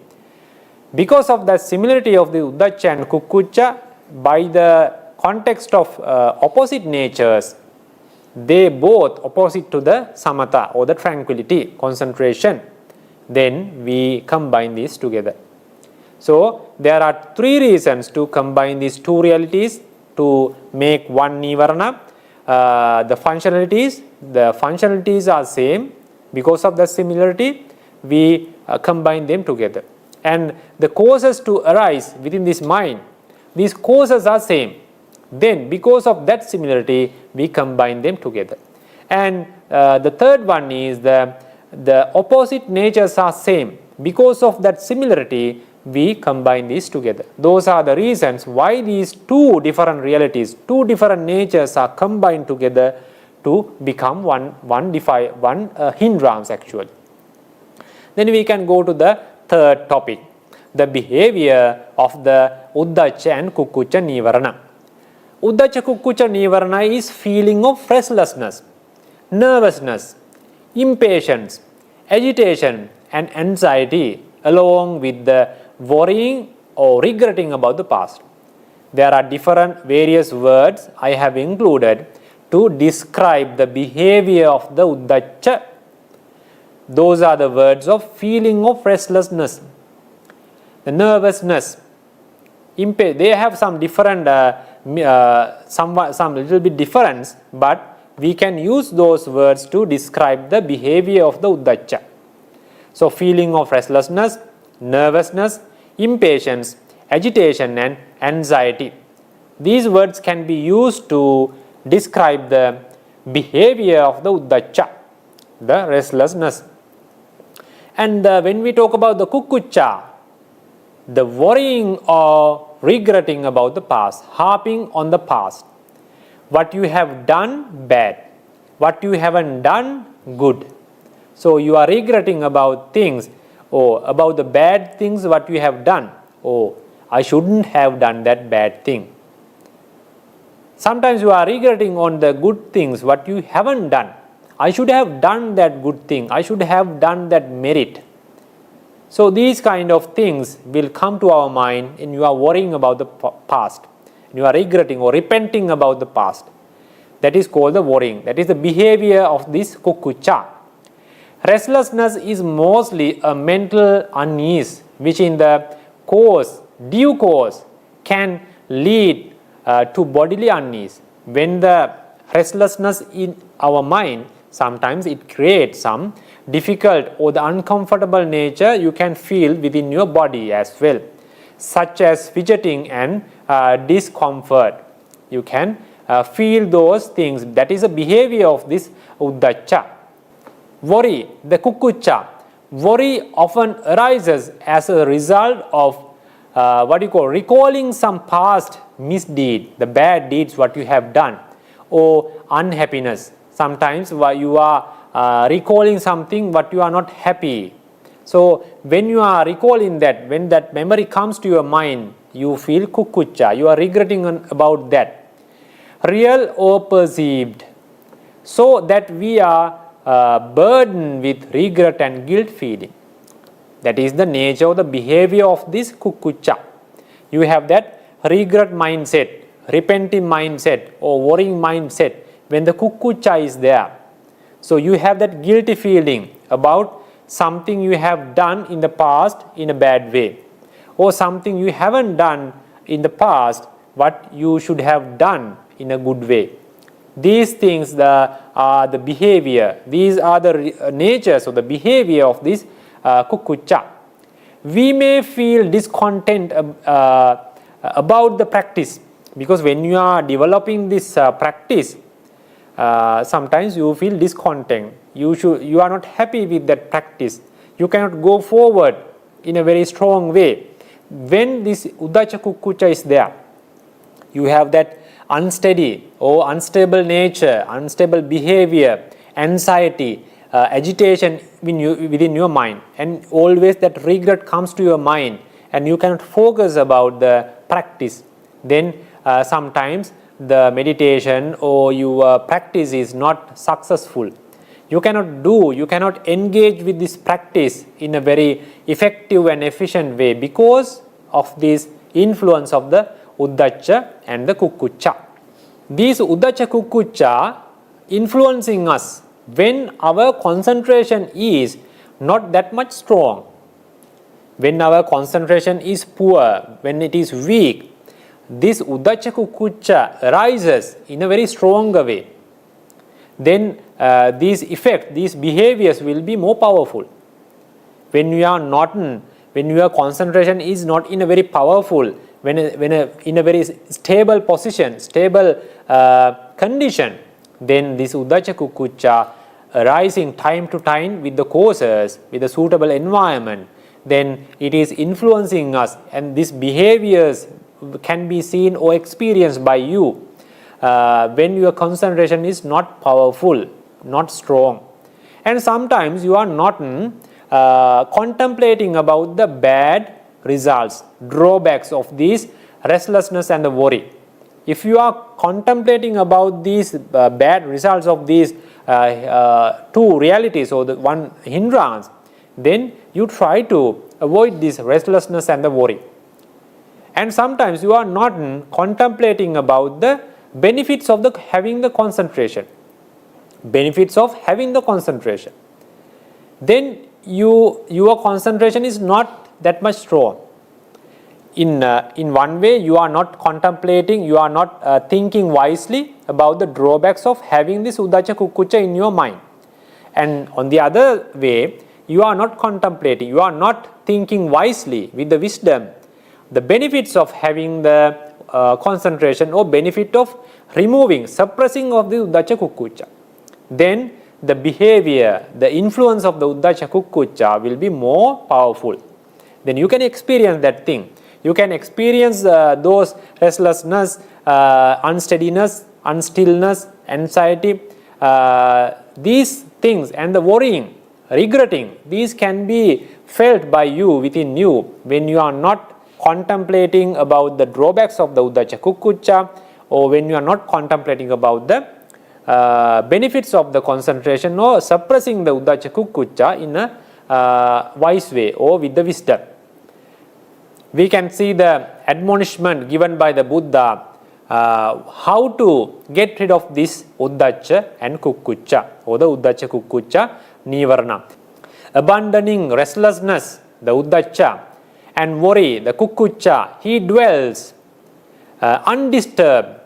Because of the similarity of the Uddhacca and Kukkucca, by the context of opposite natures, they both opposite to the samatha or the tranquility, concentration. Then we combine these together. So there are three reasons to combine these two realities to make one nīvaraṇa. The functionalities are same. Because of the similarity, we combine them together. And the causes to arise within this mind, these causes are same. Then because of that similarity, we combine them together. And the third one is the opposite natures are same. Because of that similarity, we combine these together. Those are the reasons why these two different realities, two different natures are combined together to become one hindrance actually. Then we can go to the third topic, the behavior of the Uddhacca and Kukkucca nīvaraṇa. Uddhacca Kukkucca nīvaraṇa is feeling of restlessness, nervousness, impatience, agitation and anxiety along with the worrying or regretting about the past. There are various words I have included to describe the behavior of the Uddhacca. Those are the words of feeling of restlessness, the nervousness, they have some different, some little bit difference, but we can use those words to describe the behavior of the Uddhacca. So feeling of restlessness, nervousness, impatience, agitation and anxiety. These words can be used to describe the behavior of the Uddhacca, the restlessness. And when we talk about the Kukkucca, the worrying or regretting about the past, harping on the past. What you have done, bad. What you haven't done, good. So you are regretting about things, or about the bad things what you have done. Oh, I shouldn't have done that bad thing. Sometimes you are regretting on the good things what you haven't done. I should have done that good thing. I should have done that merit. So these kind of things will come to our mind and you are worrying about the past. you are regretting or repenting about the past. That is called the worrying. That is the behavior of this kukkucca. Restlessness is mostly a mental unease, which in the due course, can lead to bodily unease. When the restlessness in our mind, sometimes it creates some difficult or the uncomfortable nature you can feel within your body as well, such as fidgeting and discomfort. You can feel those things. That is a behavior of this uddhacca. Worry, the kukkucca. Worry often arises as a result of recalling some past misdeed, the bad deeds what you have done, or unhappiness. Sometimes you are recalling something but you are not happy. So when you are recalling that, when that memory comes to your mind, you feel kukkucca, you are regretting about that. Real or perceived. So that we are burdened with regret and guilt feeling. That is the nature of the behavior of this kukkucca. You have that regret mindset, repenting mindset or worrying mindset when the kukkucca is there. So you have that guilty feeling about something you have done in the past in a bad way, or something you haven't done in the past what you should have done in a good way. These things are the behavior, these are the natures of the behavior of this kukkucca. We may feel discontent about the practice, because when you are developing this practice, sometimes you feel discontent. You are not happy with that practice. You cannot go forward in a very strong way. When this Uddhacca Kukkucca is there, you have that unsteady or unstable nature, unstable behavior, anxiety, agitation within your mind, and always that regret comes to your mind and you cannot focus about the practice. Then sometimes the meditation or your practice is not successful. You cannot engage with this practice in a very effective and efficient way because of this influence of the Uddhacca and the Kukkucca. These Uddhacca Kukkucca influencing us when our concentration is not that much strong, when our concentration is poor, when it is weak. This Uddhacca Kukkucca arises in a very stronger way. Then these effects, these behaviors will be more powerful. When your concentration is not in a very powerful, in a very stable position, stable condition, then this Uddhacca Kukkucca arising time to time with the causes, with the suitable environment, then it is influencing us, and these behaviors can be seen or experienced by you when your concentration is not powerful, not strong. And sometimes you are not contemplating about the bad results, drawbacks of these restlessness and the worry. If you are contemplating about these bad results of these two realities or the one hindrance, then you try to avoid this restlessness and the worry. And sometimes you are not contemplating about the benefits of having the concentration. Benefits of having the concentration. Then your concentration is not that much strong. In one way, you are not contemplating, you are not thinking wisely about the drawbacks of having this Uddhacca Kukkucca in your mind. And on the other way, you are not contemplating, you are not thinking wisely with the wisdom, the benefits of having the concentration or benefit of removing, suppressing of the Uddhacca Kukkucca. Then the behavior, the influence of the Uddhacca Kukkucca will be more powerful. Then you can experience that thing. You can experience those restlessness, unsteadiness, unstillness, anxiety, these things, and the worrying, regretting. These can be felt by you within you when you are not contemplating about the drawbacks of the Uddhacca Kukkucca, or when you are not contemplating about the benefits of the concentration or suppressing the Uddhacca Kukkucca in a wise way or with the wisdom. We can see the admonishment given by the Buddha how to get rid of this Uddhacca and Kukkucca, or the Uddhacca Kukkucca nīvaraṇa. Abandoning restlessness, the Uddhacca, and worry, the Kukkucca, he dwells undisturbed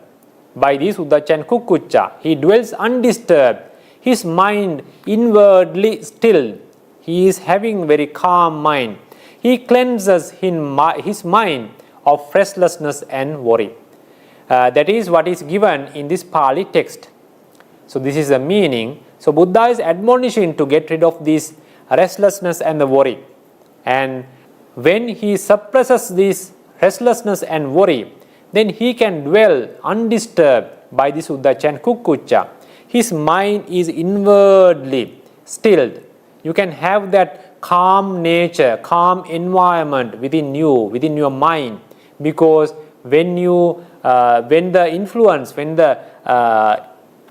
by this Uddhacca and Kukkucca. He dwells undisturbed. His mind inwardly still. He is having very calm mind. He cleanses his mind of restlessness and worry. That is what is given in this Pali text. So this is the meaning. So Buddha is admonishing to get rid of this restlessness and the worry. And when he suppresses this restlessness and worry, then he can dwell undisturbed by this Uddhacca and Kukkucca. His mind is inwardly stilled. You can have that calm nature, calm environment within you, within your mind, because when the influence, when the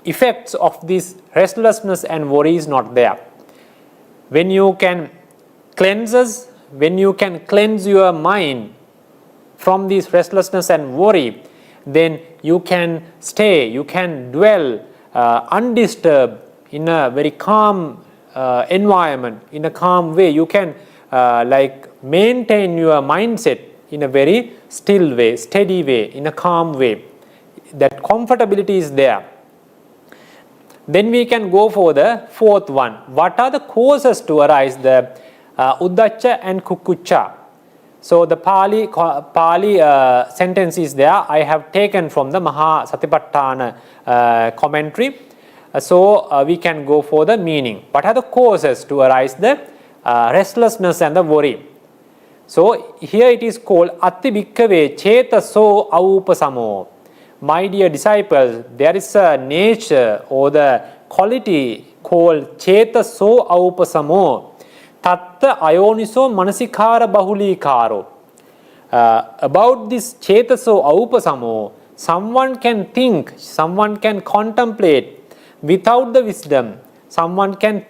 effects of this restlessness and worry is not there, when you can cleanse your mind from this restlessness and worry, then you can stay, you can dwell undisturbed in a very calm environment, in a calm way. You can maintain your mindset in a very still way, steady way, in a calm way. That comfortability is there. Then we can go for the fourth one. What are the causes to arise the Uddhacca and Kukkucca? So the Pali sentence is there. I have taken from the Maha Satipatthana commentary. So we can go for the meaning. What are the causes to arise the restlessness and the worry? So here it is called Atti Bhikkave Chetaso Aupasamo. My dear disciples, there is a nature or the quality called Chetaso Aupasamo. Tatta Ayoniso Manasikara Bahulikaro. About this Chetaso Aupasamo, someone can think, someone can contemplate without the wisdom. Someone can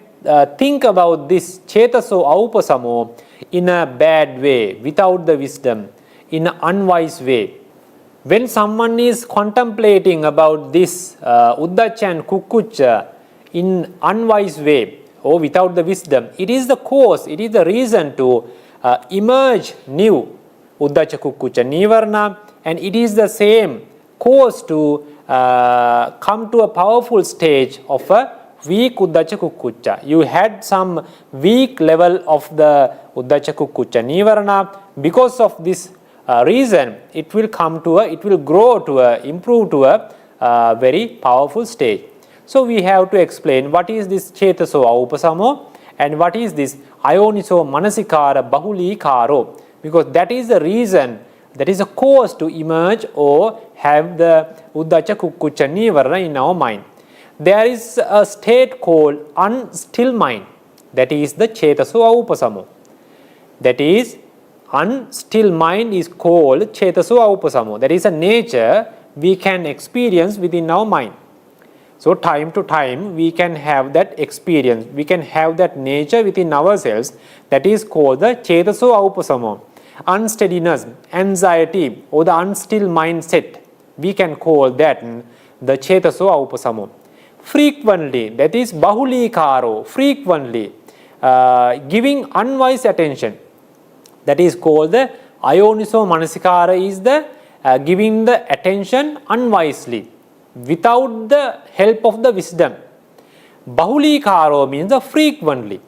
think about this Chetaso Aupasamo in a bad way, without the wisdom, in an unwise way. When someone is contemplating about this Uddhacca and Kukkucca in unwise way or without the wisdom, it is the cause, it is the reason to emerge new Uddhacca Kukkucca nīvaraṇa, and it is the same cause to come to a powerful stage of a weak Uddhacca Kukkucca. You had some weak level of the Uddhacca Kukkucca nīvaraṇa. Because of this reason, it will grow to improve to a very powerful stage. So we have to explain what is this Chetaso Aupasamo and what is this Ayoniso Manasikara Bahulikaro, because that is the reason, that is a cause to emerge or have the Uddhacca Kukkucca nīvaraṇa in our mind. There is a state called unstill mind, that is the Chetaso Aupasamo. That is, unstill mind is called Chetaso Aupasamo. That is a nature we can experience within our mind. So time to time we can have that experience, we can have that nature within ourselves, that is called the Chetaso Aupasamo. Unsteadiness, anxiety, or the unstill mindset, we can call that the Chetaso Aupasamo. Frequently, that is Bahulikaro, frequently giving unwise attention, that is called the Ayoniso Manasikara, is the giving the attention unwisely, without the help of the wisdom. Bahulikaro means the frequently.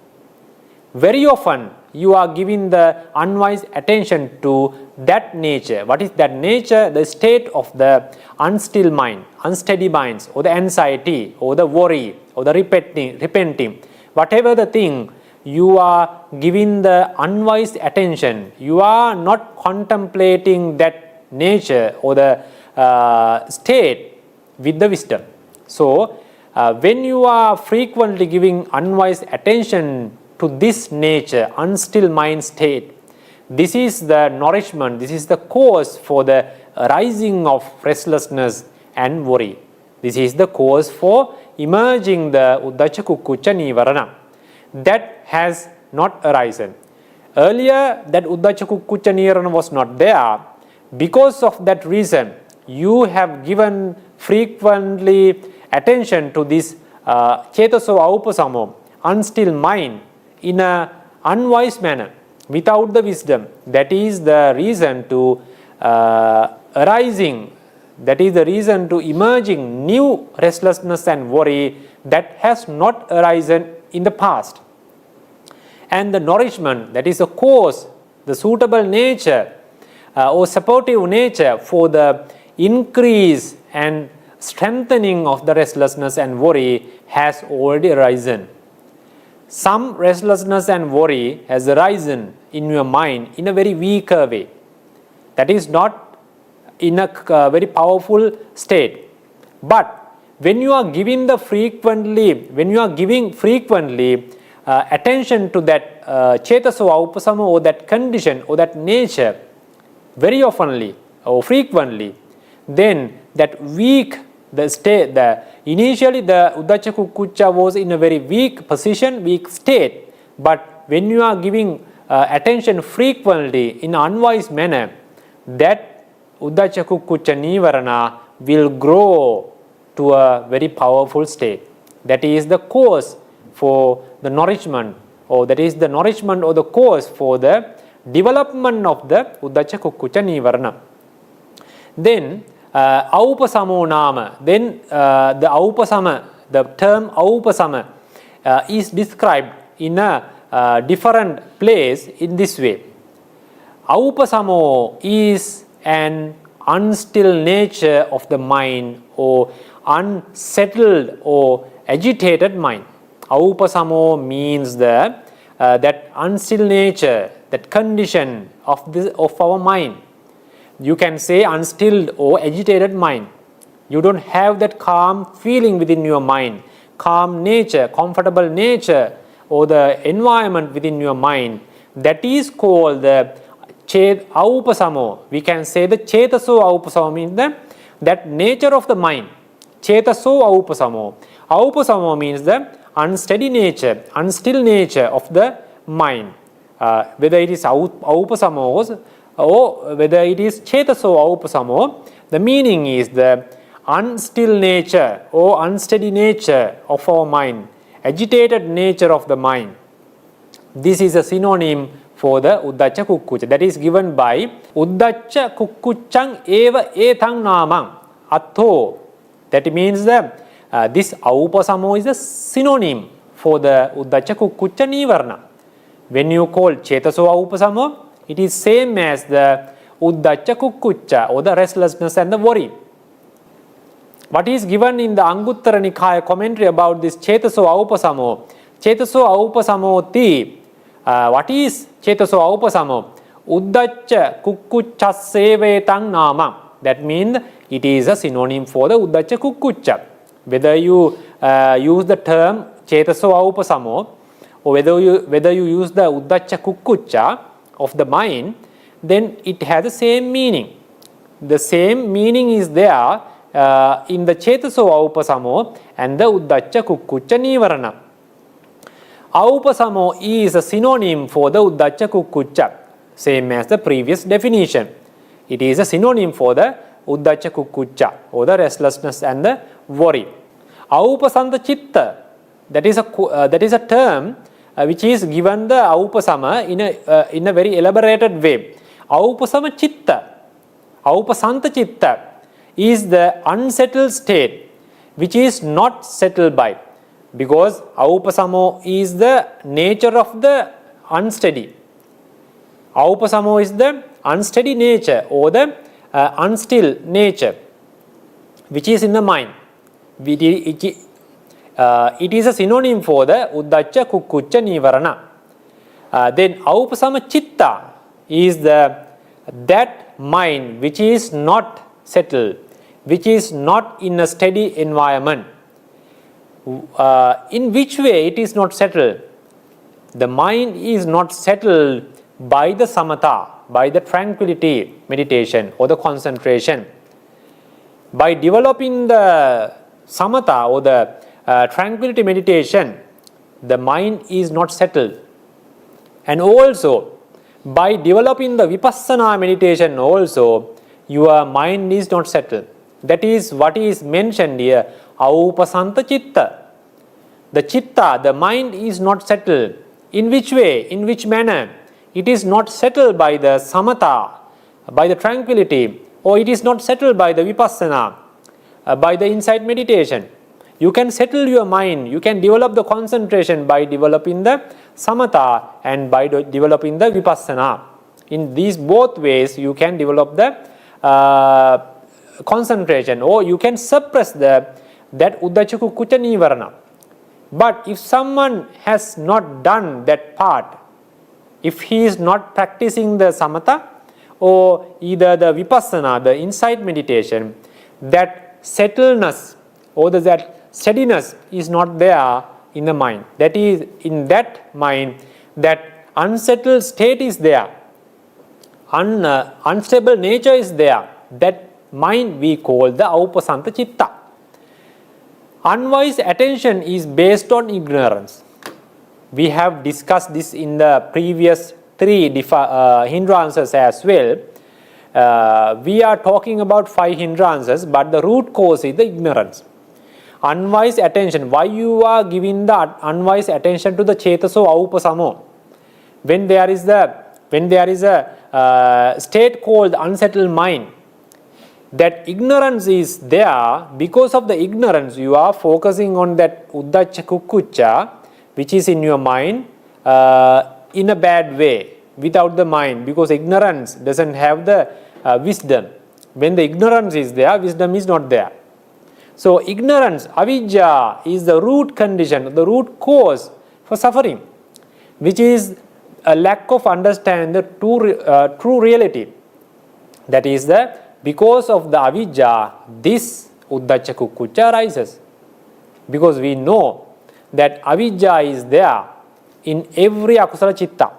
Very often you are giving the unwise attention to that nature. What is that nature? The state of the unstill mind, unsteady minds, or the anxiety, or the worry, or the repenting. Whatever the thing, you are giving the unwise attention. You are not contemplating that nature or the state with the wisdom. So when you are frequently giving unwise attention to this nature, unstill mind state, this is the nourishment, this is the cause for the rising of restlessness and worry. This is the cause for emerging the Uddhacca Kukkucca nīvaraṇa. That has not arisen. Earlier that Uddhacca Kukkucca nīvaraṇa was not there. Because of that reason, you have given frequently attention to this chetaso aupasamo, unstill mind, in an unwise manner, without the wisdom. That is the reason to arising, that is the reason to emerging new restlessness and worry that has not arisen in the past. And the nourishment, that is the cause, the suitable nature or supportive nature for the increase and strengthening of the restlessness and worry has already arisen. Some restlessness and worry has arisen in your mind in a very weaker way. That is not in a very powerful state. But when you are giving frequently attention to that chetaso aupasama, or that condition or that nature, very oftenly or frequently, then that weak, the state, initially the Uddhacca Kukkucca was in a very weak position, weak state, but when you are giving attention frequently in an unwise manner, that Uddhacca Kukkucca nīvaraṇa will grow to a very powerful state. That is the cause for the nourishment, or that is the nourishment or the cause for the development of the Uddhacca Kukkucca nīvaraṇa. Then aupasamo nama, then the aupasama, the term aupasama is described in a different place in this way. Aupasamo is an unstill nature of the mind, or unsettled or agitated mind. Aupasamo means that unstill nature, that condition of our mind. You can say unstilled or agitated mind. You don't have that calm feeling within your mind, calm nature, comfortable nature, or the environment within your mind. That is called the aupasamo. We can say the chetaso aupasamo means that nature of the mind. Chetaso aupasamo. Aupasamo means the unsteady nature, unstill nature of the mind. Whether it is aupasamo or whether it is chetaso aupasamo, the meaning is the unstill nature or unsteady nature of our mind, agitated nature of the mind. This is a synonym for the Uddhacca Kukkucca. That is given by Uddhacca Kukkuccang eva etang namang atho. That means that this aupasamo is a synonym for the Uddhacca Kukkucca nīvaraṇa. When you call chetaso aupasamo, it is same as the Uddhacca Kukkucca, or the restlessness and the worry. What is given in the Anguttara Nikaya commentary about this chetaso aupasamo? Chetaso aupasamo ti. What is chetaso aupasamo? Uddhacca Kukkuccassevetang namam. That means it is a synonym for the Uddhacca Kukkucca. Whether you use the term chetaso aupasamo, or whether you use the Uddhacca Kukkucca of the mind, then it has the same meaning. The same meaning is there in the chetaso aupasamo and the Uddhacca Kukkucca nīvaraṇa. Aupasamo is a synonym for the Uddhacca Kukkucca, same as the previous definition. It is a synonym for the Uddhacca Kukkucca, or the restlessness and the worry. Aupasanta chitta, that is a term which is given the aupasama in a very elaborated way. Aupasama chitta, aupasanta chitta is the unsettled state which is not settled by, because aupasamo is the nature of the unsteady. Aupasamo is the unsteady nature, or the unstill nature which is in the mind. It is a synonym for the Uddhacca Kukkucca nīvaraṇa. Then aupasama chitta is that mind which is not settled, which is not in a steady environment. In which way it is not settled? The mind is not settled by the samatha, by the tranquility meditation or the concentration. By developing the samatha or the tranquility meditation, the mind is not settled. And also by developing the vipassana meditation also, your mind is not settled. That is what is mentioned here, aupasanta chitta. The chitta, the mind is not settled. In which way? In which manner? It is not settled by the samatha, by the tranquility, or it is not settled by the vipassana, by the insight meditation. You can settle your mind, you can develop the concentration by developing the samatha and by developing the vipassana. In these both ways you can develop the concentration, or you can suppress that Uddhacca Kukkucca nīvaraṇa. But if someone has not done that part, if he is not practicing the samatha or either the vipassana, the insight meditation, that settledness or that steadiness is not there in the mind. That is, in that mind, that unsettled state is there, unstable nature is there. That mind we call the aupasanta chitta. Unwise attention is based on ignorance. We have discussed this in the previous 3 hindrances as well. We are talking about 5 hindrances, but the root cause is the ignorance. Unwise attention. Why you are giving the unwise attention to the chetaso aupasamo? When there is a state called unsettled mind, that ignorance is there. Because of the ignorance, you are focusing on that Uddhacca Kukkucca, which is in your mind, in a bad way, without the mind, because ignorance doesn't have the wisdom. When the ignorance is there, wisdom is not there. So ignorance, avidya, is the root condition, the root cause for suffering, which is a lack of understanding the true reality. That is because of the avidya, this Uddhacca Kukkucca arises. Because we know that avidya is there in every akusala chitta.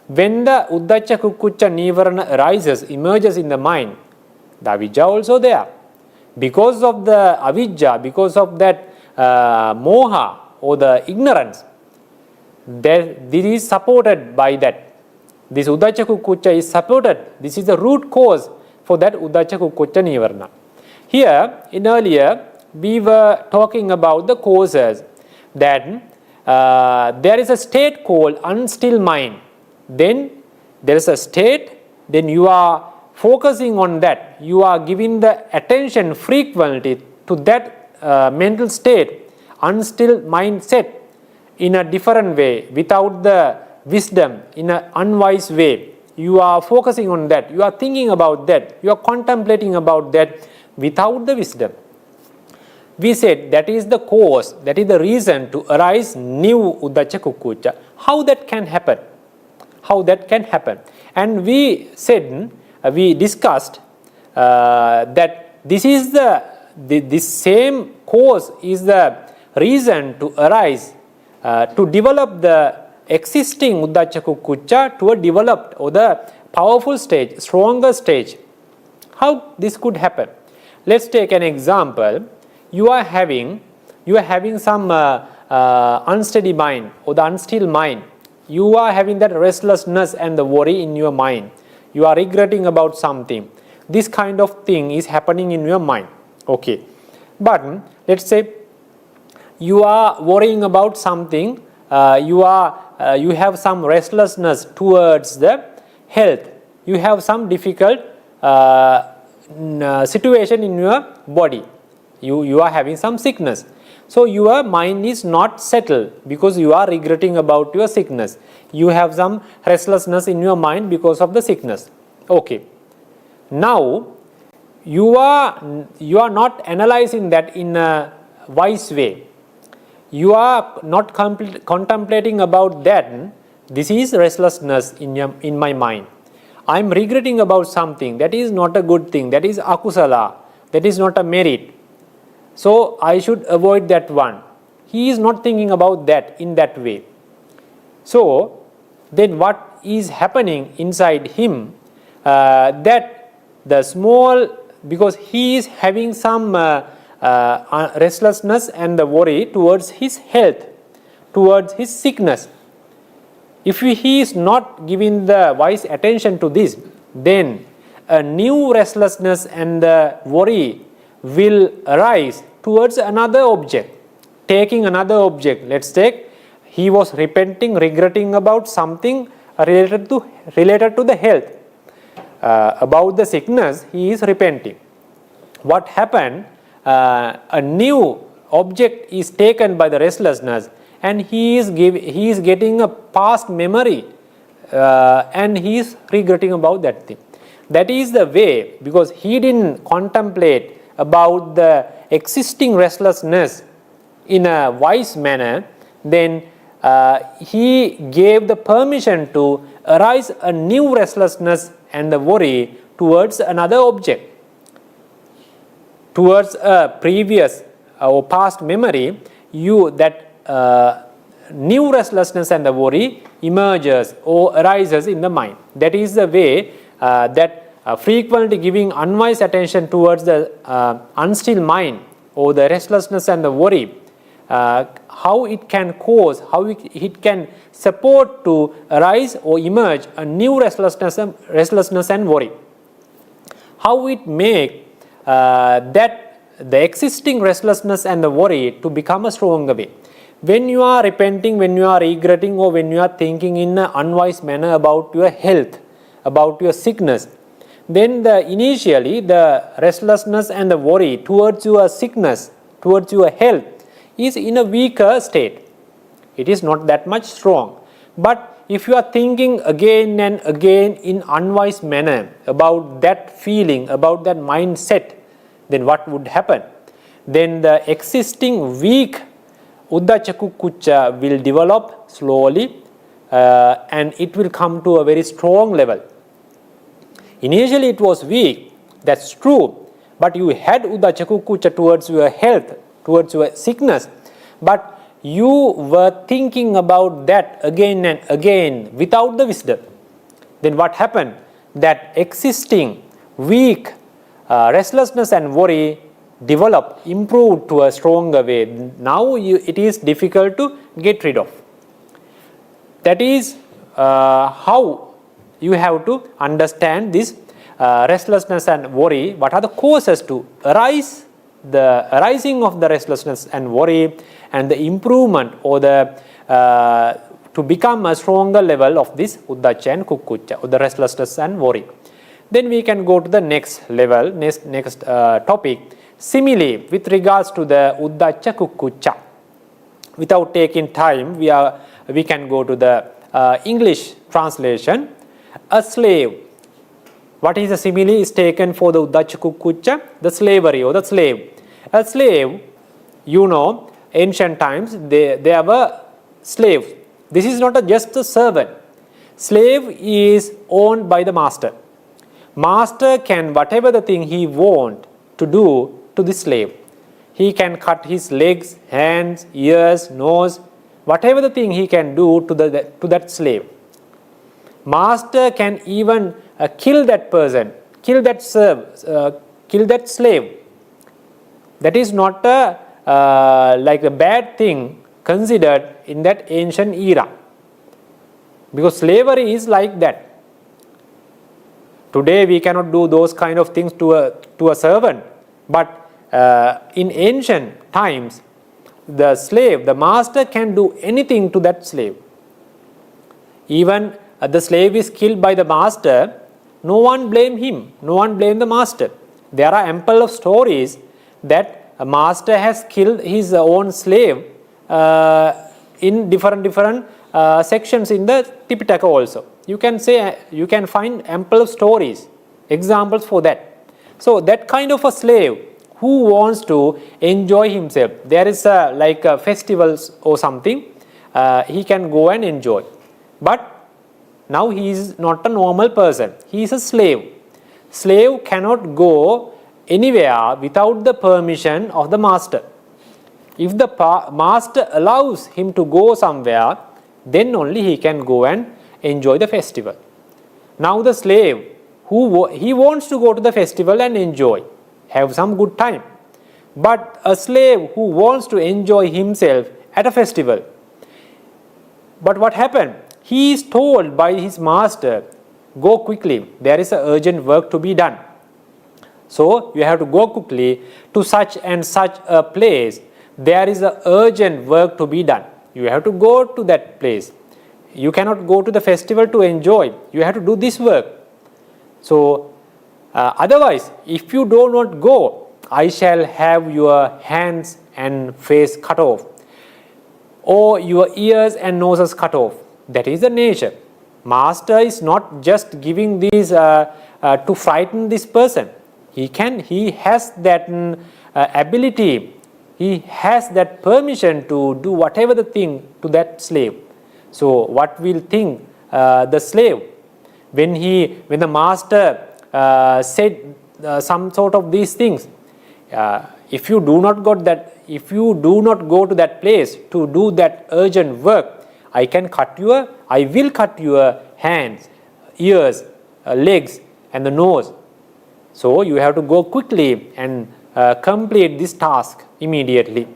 When the Uddhacca Kukkucca nīvaraṇa arises, emerges in the mind, the avidya also there. Because of the avidya, because of that moha or the ignorance, this is supported by that. This Uddhacca Kukkucca is supported. This is the root cause for that Uddhacca Kukkucca nīvaraṇa. Here, in earlier, we were talking about the causes, that there is a state called unstill mind. Then there is a state, then you are focusing on that. You are giving the attention frequently to that mental state, unstill mindset, in a different way, without the wisdom, in an unwise way. You are focusing on that, you are thinking about that, you are contemplating about that without the wisdom. We said that is the cause, that is the reason to arise new Uddhacca Kukkucca. How that can happen? How that can happen? And we said, we discussed that this is this same cause is the reason to arise, to develop the existing Uddhacca Kukkucca to a developed or the powerful stage, stronger stage. How this could happen? Let's take an example. You are having some unsteady mind or the unstill mind. You are having that restlessness and the worry in your mind. You are regretting about something. This kind of thing is happening in your mind. Okay. But let's say you are worrying about something. You have some restlessness towards the health. You have some difficult situation in your body. You are having some sickness. So your mind is not settled because you are regretting about your sickness. You have some restlessness in your mind because of the sickness. Okay. Now you are not analyzing that in a wise way. You are not contemplating about that. This is restlessness in my mind. I am regretting about something. That is not a good thing. That is akusala. That is not a merit. So I should avoid that one. He is not thinking about that in that way. So then what is happening inside him, that the small, because he is having some restlessness and the worry towards his health, towards his sickness. If he is not giving the wise attention to this, then a new restlessness and worry will arise towards another object. Taking another object, let's take, he was repenting, regretting about something related to the health. About the sickness, he is repenting. What happened? A new object is taken by the restlessness, and he is getting a past memory, and he is regretting about that thing. That is the way, because he didn't contemplate about the existing restlessness in a wise manner, then he gave the permission to arise a new restlessness and the worry towards another object. Towards a previous or past memory, that new restlessness and the worry emerges or arises in the mind. That is the way that frequently giving unwise attention towards the unstill mind or the restlessness and the worry, how it can cause, how it can support to arise or emerge a new restlessness and worry. How it make that the existing restlessness and the worry to become a stronger way. When you are repenting, when you are regretting, or when you are thinking in an unwise manner about your health, about your sickness, then initially the restlessness and the worry towards your sickness, towards your health, is in a weaker state. It is not that much strong. But if you are thinking again and again in unwise manner about that feeling, about that mindset, then what would happen? Then the existing weak Uddhacca Kukkucca will develop slowly, and it will come to a very strong level. Initially it was weak, that's true, but you had Uddhacca Kukkucca towards your health, towards your sickness, but you were thinking about that again and again without the wisdom. Then what happened? That existing weak restlessness and worry developed, improved to a stronger way. Now it is difficult to get rid of. That is how you have to understand this restlessness and worry. What are the causes to arise? The arising of the restlessness and worry, and the improvement or the to become a stronger level of this Uddhacca and Kukkucca, or the restlessness and worry. Then we can go to the next level, next topic, simile, with regards to the Uddhacca Kukkucca. Without taking time, we can go to the English translation. A slave. What is the simile is taken for the Uddhacca Kukkucca? The slavery or the slave. A slave, ancient times there were slaves. This is not just a servant. Slave is owned by the master. Master can whatever the thing he want to do to the slave. He can cut his legs, hands, ears, nose, whatever the thing he can do to that slave. Master can even kill that person, kill that slave. That is not like a bad thing considered in that ancient era, because slavery is like that. Today we cannot do those kind of things to a servant, but in ancient times, the slave, the master can do anything to that slave. Even the slave is killed by the master, no one blame him, no one blame the master. There are ample of stories that a master has killed his own slave in different sections in the Tipitaka also. You can find ample of stories, examples for that. So that kind of a slave who wants to enjoy himself, there is like festivals or something, he can go and enjoy. But now he is not a normal person, he is a slave. Slave cannot go anywhere without the permission of the master. If the master allows him to go somewhere, then only he can go and enjoy the festival. Now the slave, he wants to go to the festival and enjoy, have some good time. But a slave who wants to enjoy himself at a festival, but what happened? He is told by his master, Go quickly. There is a urgent work to be done. So you have to go quickly to such and such a place. There is a urgent work to be done. You have to go to that place. You cannot go to the festival to enjoy. You have to do this work. So otherwise, if you do not go, I shall have your hands and face cut off, or your ears and noses cut off. That is the nature. Master is not just giving these to frighten this person. He has that ability. He has that permission to do whatever the thing to that slave. So what will think the slave when the master said some sort of these things? If you do not go to that place to do that urgent work, I will cut your hands, ears, legs and the nose. So you have to go quickly and complete this task immediately.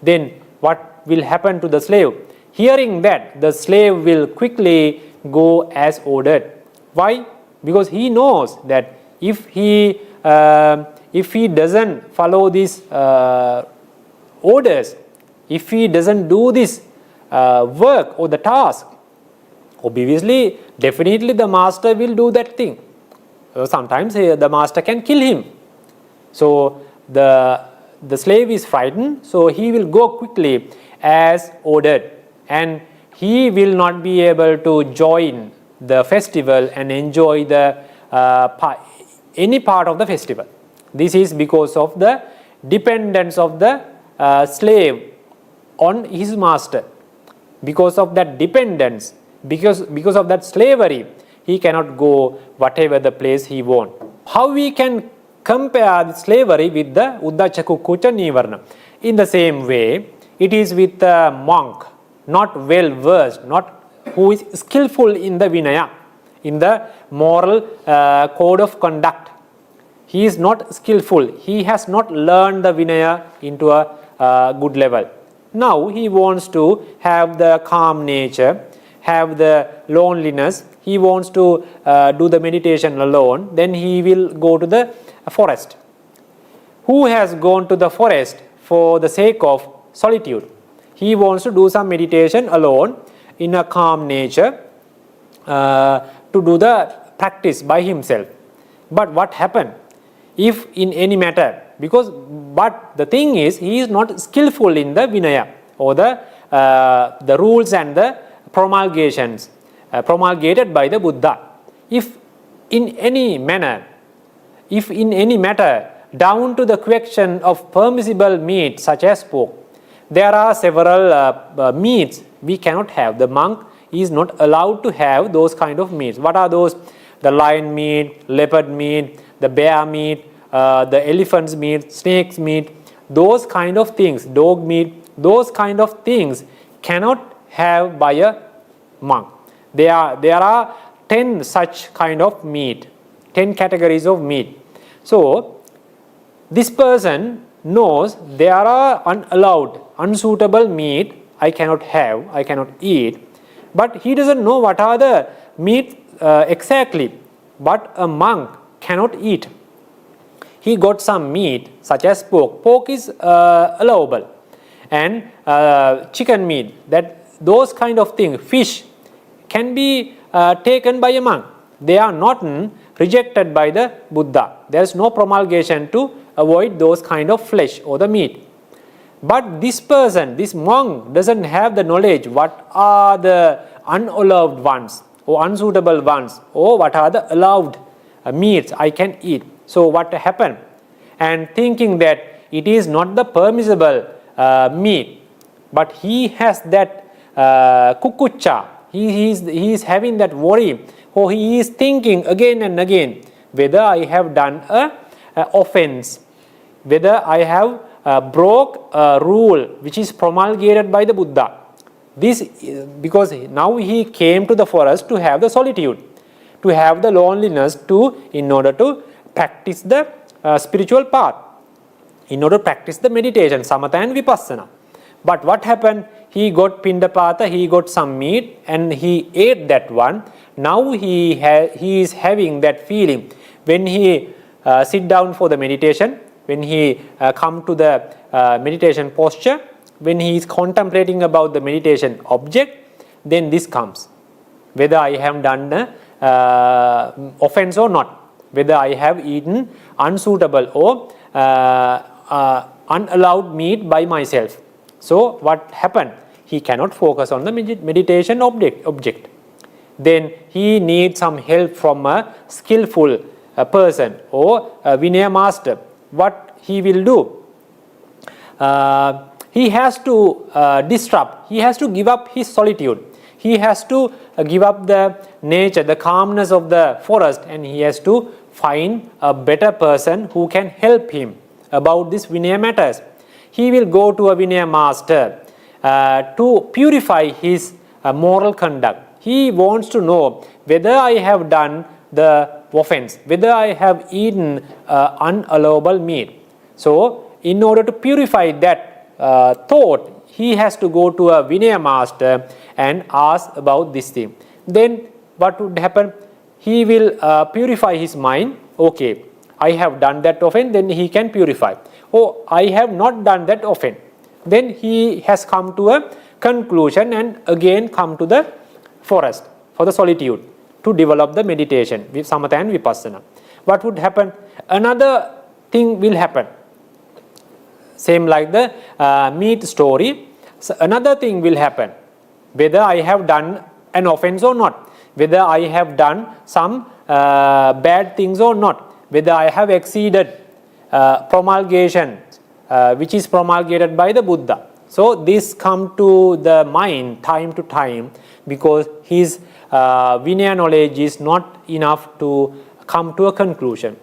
Then what will happen to the slave? Hearing that, the slave will quickly go as ordered. Why? Because he knows that if he doesn't follow these orders, if he doesn't do this work or the task, obviously, definitely the master will do that thing. Sometimes the master can kill him. So the slave is frightened, so he will go quickly as ordered, and he will not be able to join the festival and enjoy the any part of the festival. This is because of the dependence of the slave on his master. Because of that dependence, because of that slavery, he cannot go whatever the place he wants. How we can compare the slavery with the Uddhacca Kukkucca nīvaraṇa? In the same way, it is with a monk, not well versed, not who is skillful in the Vinaya, in the moral code of conduct. He is not skillful. He has not learned the Vinaya into a good level. Now he wants to have the calm nature, have the loneliness. He wants to do the meditation alone. Then he will go to the forest. Who has gone to the forest for the sake of solitude? He wants to do some meditation alone in a calm nature to do the practice by himself. But what happened? If in any matter, but the thing is, he is not skillful in the Vinaya or the rules and the promulgations promulgated by the Buddha. If in any matter, down to the question of permissible meat such as pork, there are several meats we cannot have. The monk is not allowed to have those kind of meats. What are those? The lion meat, leopard meat, the bear meat, the elephant's meat, snake's meat, those kind of things, dog meat, those kind of things cannot have by a monk. There are 10 such kind of meat, 10 categories of meat. So this person knows there are unallowed, unsuitable meat I cannot have, I cannot eat, but he doesn't know what are the meat exactly, but a monk cannot eat. He got some meat such as pork. Pork is allowable, and chicken meat, those kind of things, fish can be taken by a monk. They are not rejected by the Buddha. There is no promulgation to avoid those kind of flesh or the meat. But this person, this monk, doesn't have the knowledge what are the unallowed ones or unsuitable ones, or what are the allowed meats I can eat. So what happened? And thinking that it is not the permissible meat, but he has that kukkucca. He is having that worry, or he is thinking again and again whether I have done a offense, whether I have broke a rule which is promulgated by the Buddha. This because now he came to the forest to have the solitude, to have the loneliness, in order to practice the spiritual path, in order to practice the meditation, samatha and vipassana. But what happened? he got pindapata, he got some meat and he ate that one. Now he is having that feeling. When he sit down for the meditation, when he come to the meditation posture, when he is contemplating about the meditation object, then this comes. Whether I have done offense or not, whether I have eaten unsuitable or unallowed meat by myself. So what happened? He cannot focus on the meditation object. Then he needs some help from a skillful person or a Vinaya master. What he will do? He has to disrupt, he has to give up his solitude. He has to give up the nature, the calmness of the forest, and he has to find a better person who can help him about this Vinaya matters. He will go to a Vinaya master to purify his moral conduct. He wants to know whether I have done the offense, whether I have eaten unallowable meat. So, in order to purify that thought, he has to go to a Vinaya master and ask about this thing. Then what would happen? He will purify his mind. Okay, I have done that offense, then he can purify. Oh, I have not done that offense. Then he has come to a conclusion and again come to the forest for the solitude to develop the meditation with samatha and vipassana. What would happen? Another thing will happen. Same like the meat story. So another thing will happen. Whether I have done an offense or not, whether I have done some bad things or not, whether I have exceeded promulgation which is promulgated by the Buddha. So this come to the mind time to time because his Vinaya knowledge is not enough to come to a conclusion.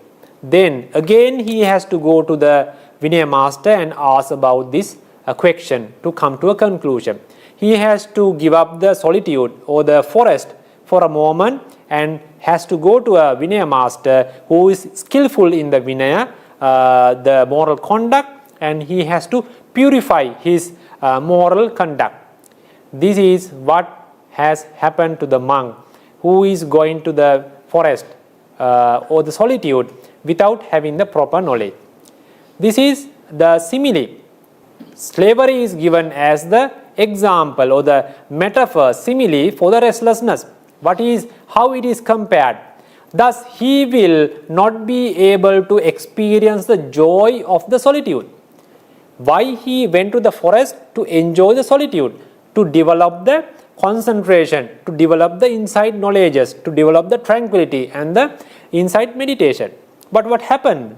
Then again he has to go to the Vinaya master and ask about this question to come to a conclusion. He has to give up the solitude or the forest for a moment and has to go to a Vinaya master who is skillful in the Vinaya, the moral conduct, and he has to purify his moral conduct. This is what has happened to the monk who is going to the forest or the solitude without having the proper knowledge. This is the simile. Slavery is given as the example or the metaphor, simile for the restlessness. How it is compared. Thus, he will not be able to experience the joy of the solitude. Why he went to the forest? To enjoy the solitude, to develop the concentration, to develop the insight knowledges, to develop the tranquility and the insight meditation. But what happened?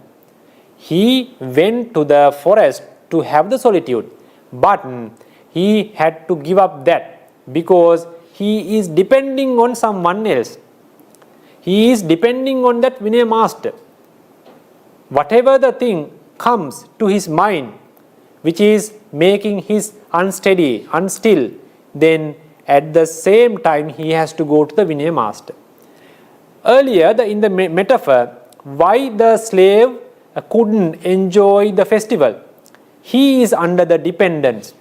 He went to the forest to have the solitude, but he had to give up that because he is depending on someone else. He is depending on that Vinaya master. Whatever the thing comes to his mind, which is making his unsteady, unstill, then at the same time he has to go to the Vinaya master. Earlier, in the metaphor, why the slave couldn't enjoy the festival? He is under the dependence.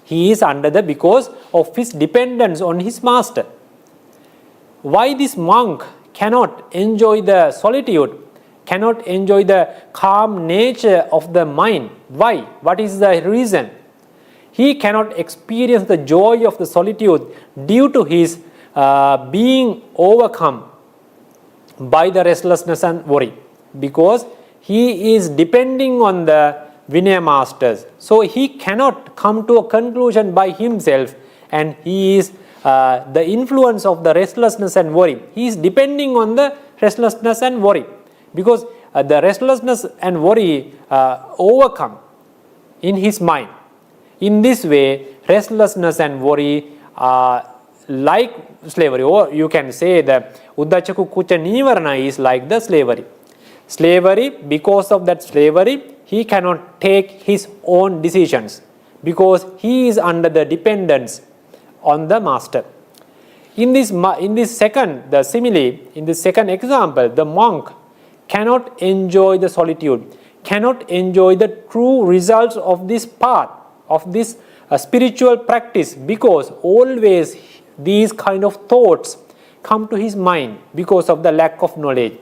He is under the because of his dependence on his master. Why this monk cannot enjoy the solitude, cannot enjoy the calm nature of the mind? Why? What is the reason? He cannot experience the joy of the solitude due to his being overcome by the restlessness and worry, because he is depending on the Vinaya masters. So he cannot come to a conclusion by himself, and he is the influence of the restlessness and worry. He is depending on the restlessness and worry because the restlessness and worry overcome in his mind. In this way, restlessness and worry are like slavery, or you can say that Uddhacca Kukkucca nīvaraṇa is like the slavery. Slavery, because of that slavery, he cannot take his own decisions because he is under the dependence on the master. In this second, the simile, in this second example, the monk cannot enjoy the solitude, cannot enjoy the true results of this path, of this spiritual practice, because always these kind of thoughts come to his mind because of the lack of knowledge,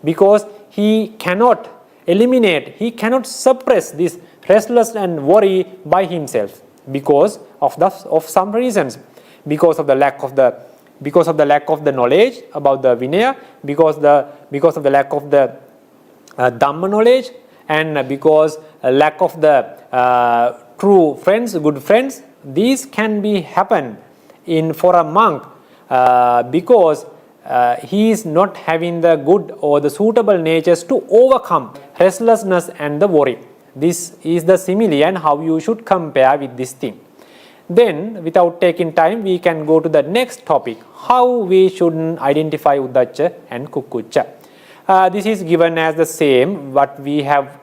because he cannot eliminate, he cannot suppress this restlessness and worry by himself because of some reasons, because of the lack of the knowledge about the Vinaya, because of the lack of the Dhamma knowledge, and because lack of the true friends, good friends. These can be happen for a monk because he is not having the good or the suitable natures to overcome restlessness and the worry. This is the simile and how you should compare with this thing. Then, without taking time, we can go to the next topic, how we should identify Uddhacca and Kukkucca. This is given as the same what we have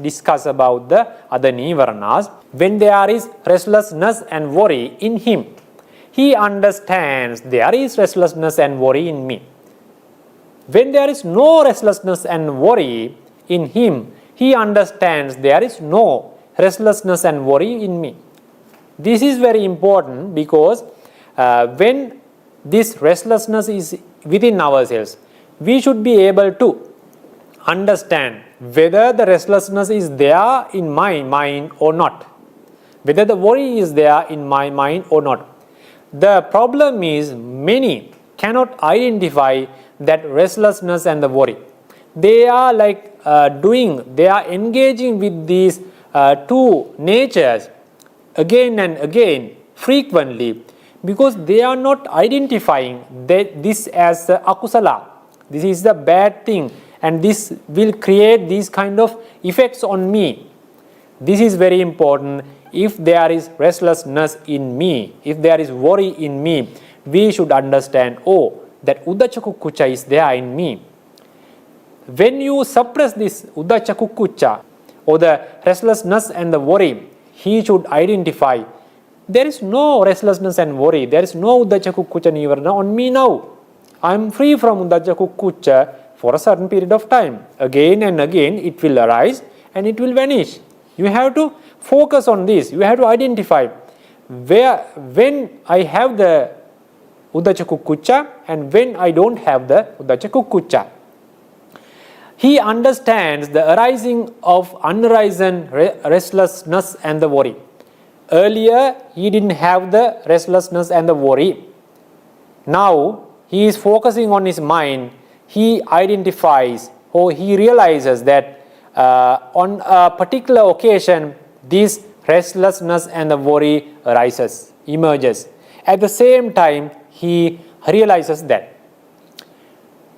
discussed about the other nīvaraṇas. When there is restlessness and worry in him, he understands there is restlessness and worry in me. When there is no restlessness and worry in him, he understands there is no restlessness and worry in me. This is very important because when this restlessness is within ourselves, we should be able to understand whether the restlessness is there in my mind or not, whether the worry is there in my mind or not. The problem is many cannot identify that restlessness and the worry. They are they are engaging with these two natures again and again frequently because they are not identifying this as akusala. This is the bad thing and this will create these kind of effects on me. This is very important. If there is restlessness in me, if there is worry in me, we should understand, that Uddhacca Kukkucca is there in me. When you suppress this Uddhacca Kukkucca or the restlessness and the worry, he should identify there is no restlessness and worry, there is no Uddhacca Kukkucca nīvaraṇa on me now. I am free from Uddhacca Kukkucca for a certain period of time. Again and again it will arise and it will vanish. You have to focus on this. You have to identify when I have the Uddhacca Kukkucca and when I don't have the Uddhacca Kukkucca. He understands the arising of unarisen restlessness and the worry. Earlier, he didn't have the restlessness and the worry. Now, he is focusing on his mind. He identifies or he realizes that on a particular occasion, this restlessness and the worry arises, emerges. At the same time, he realizes that.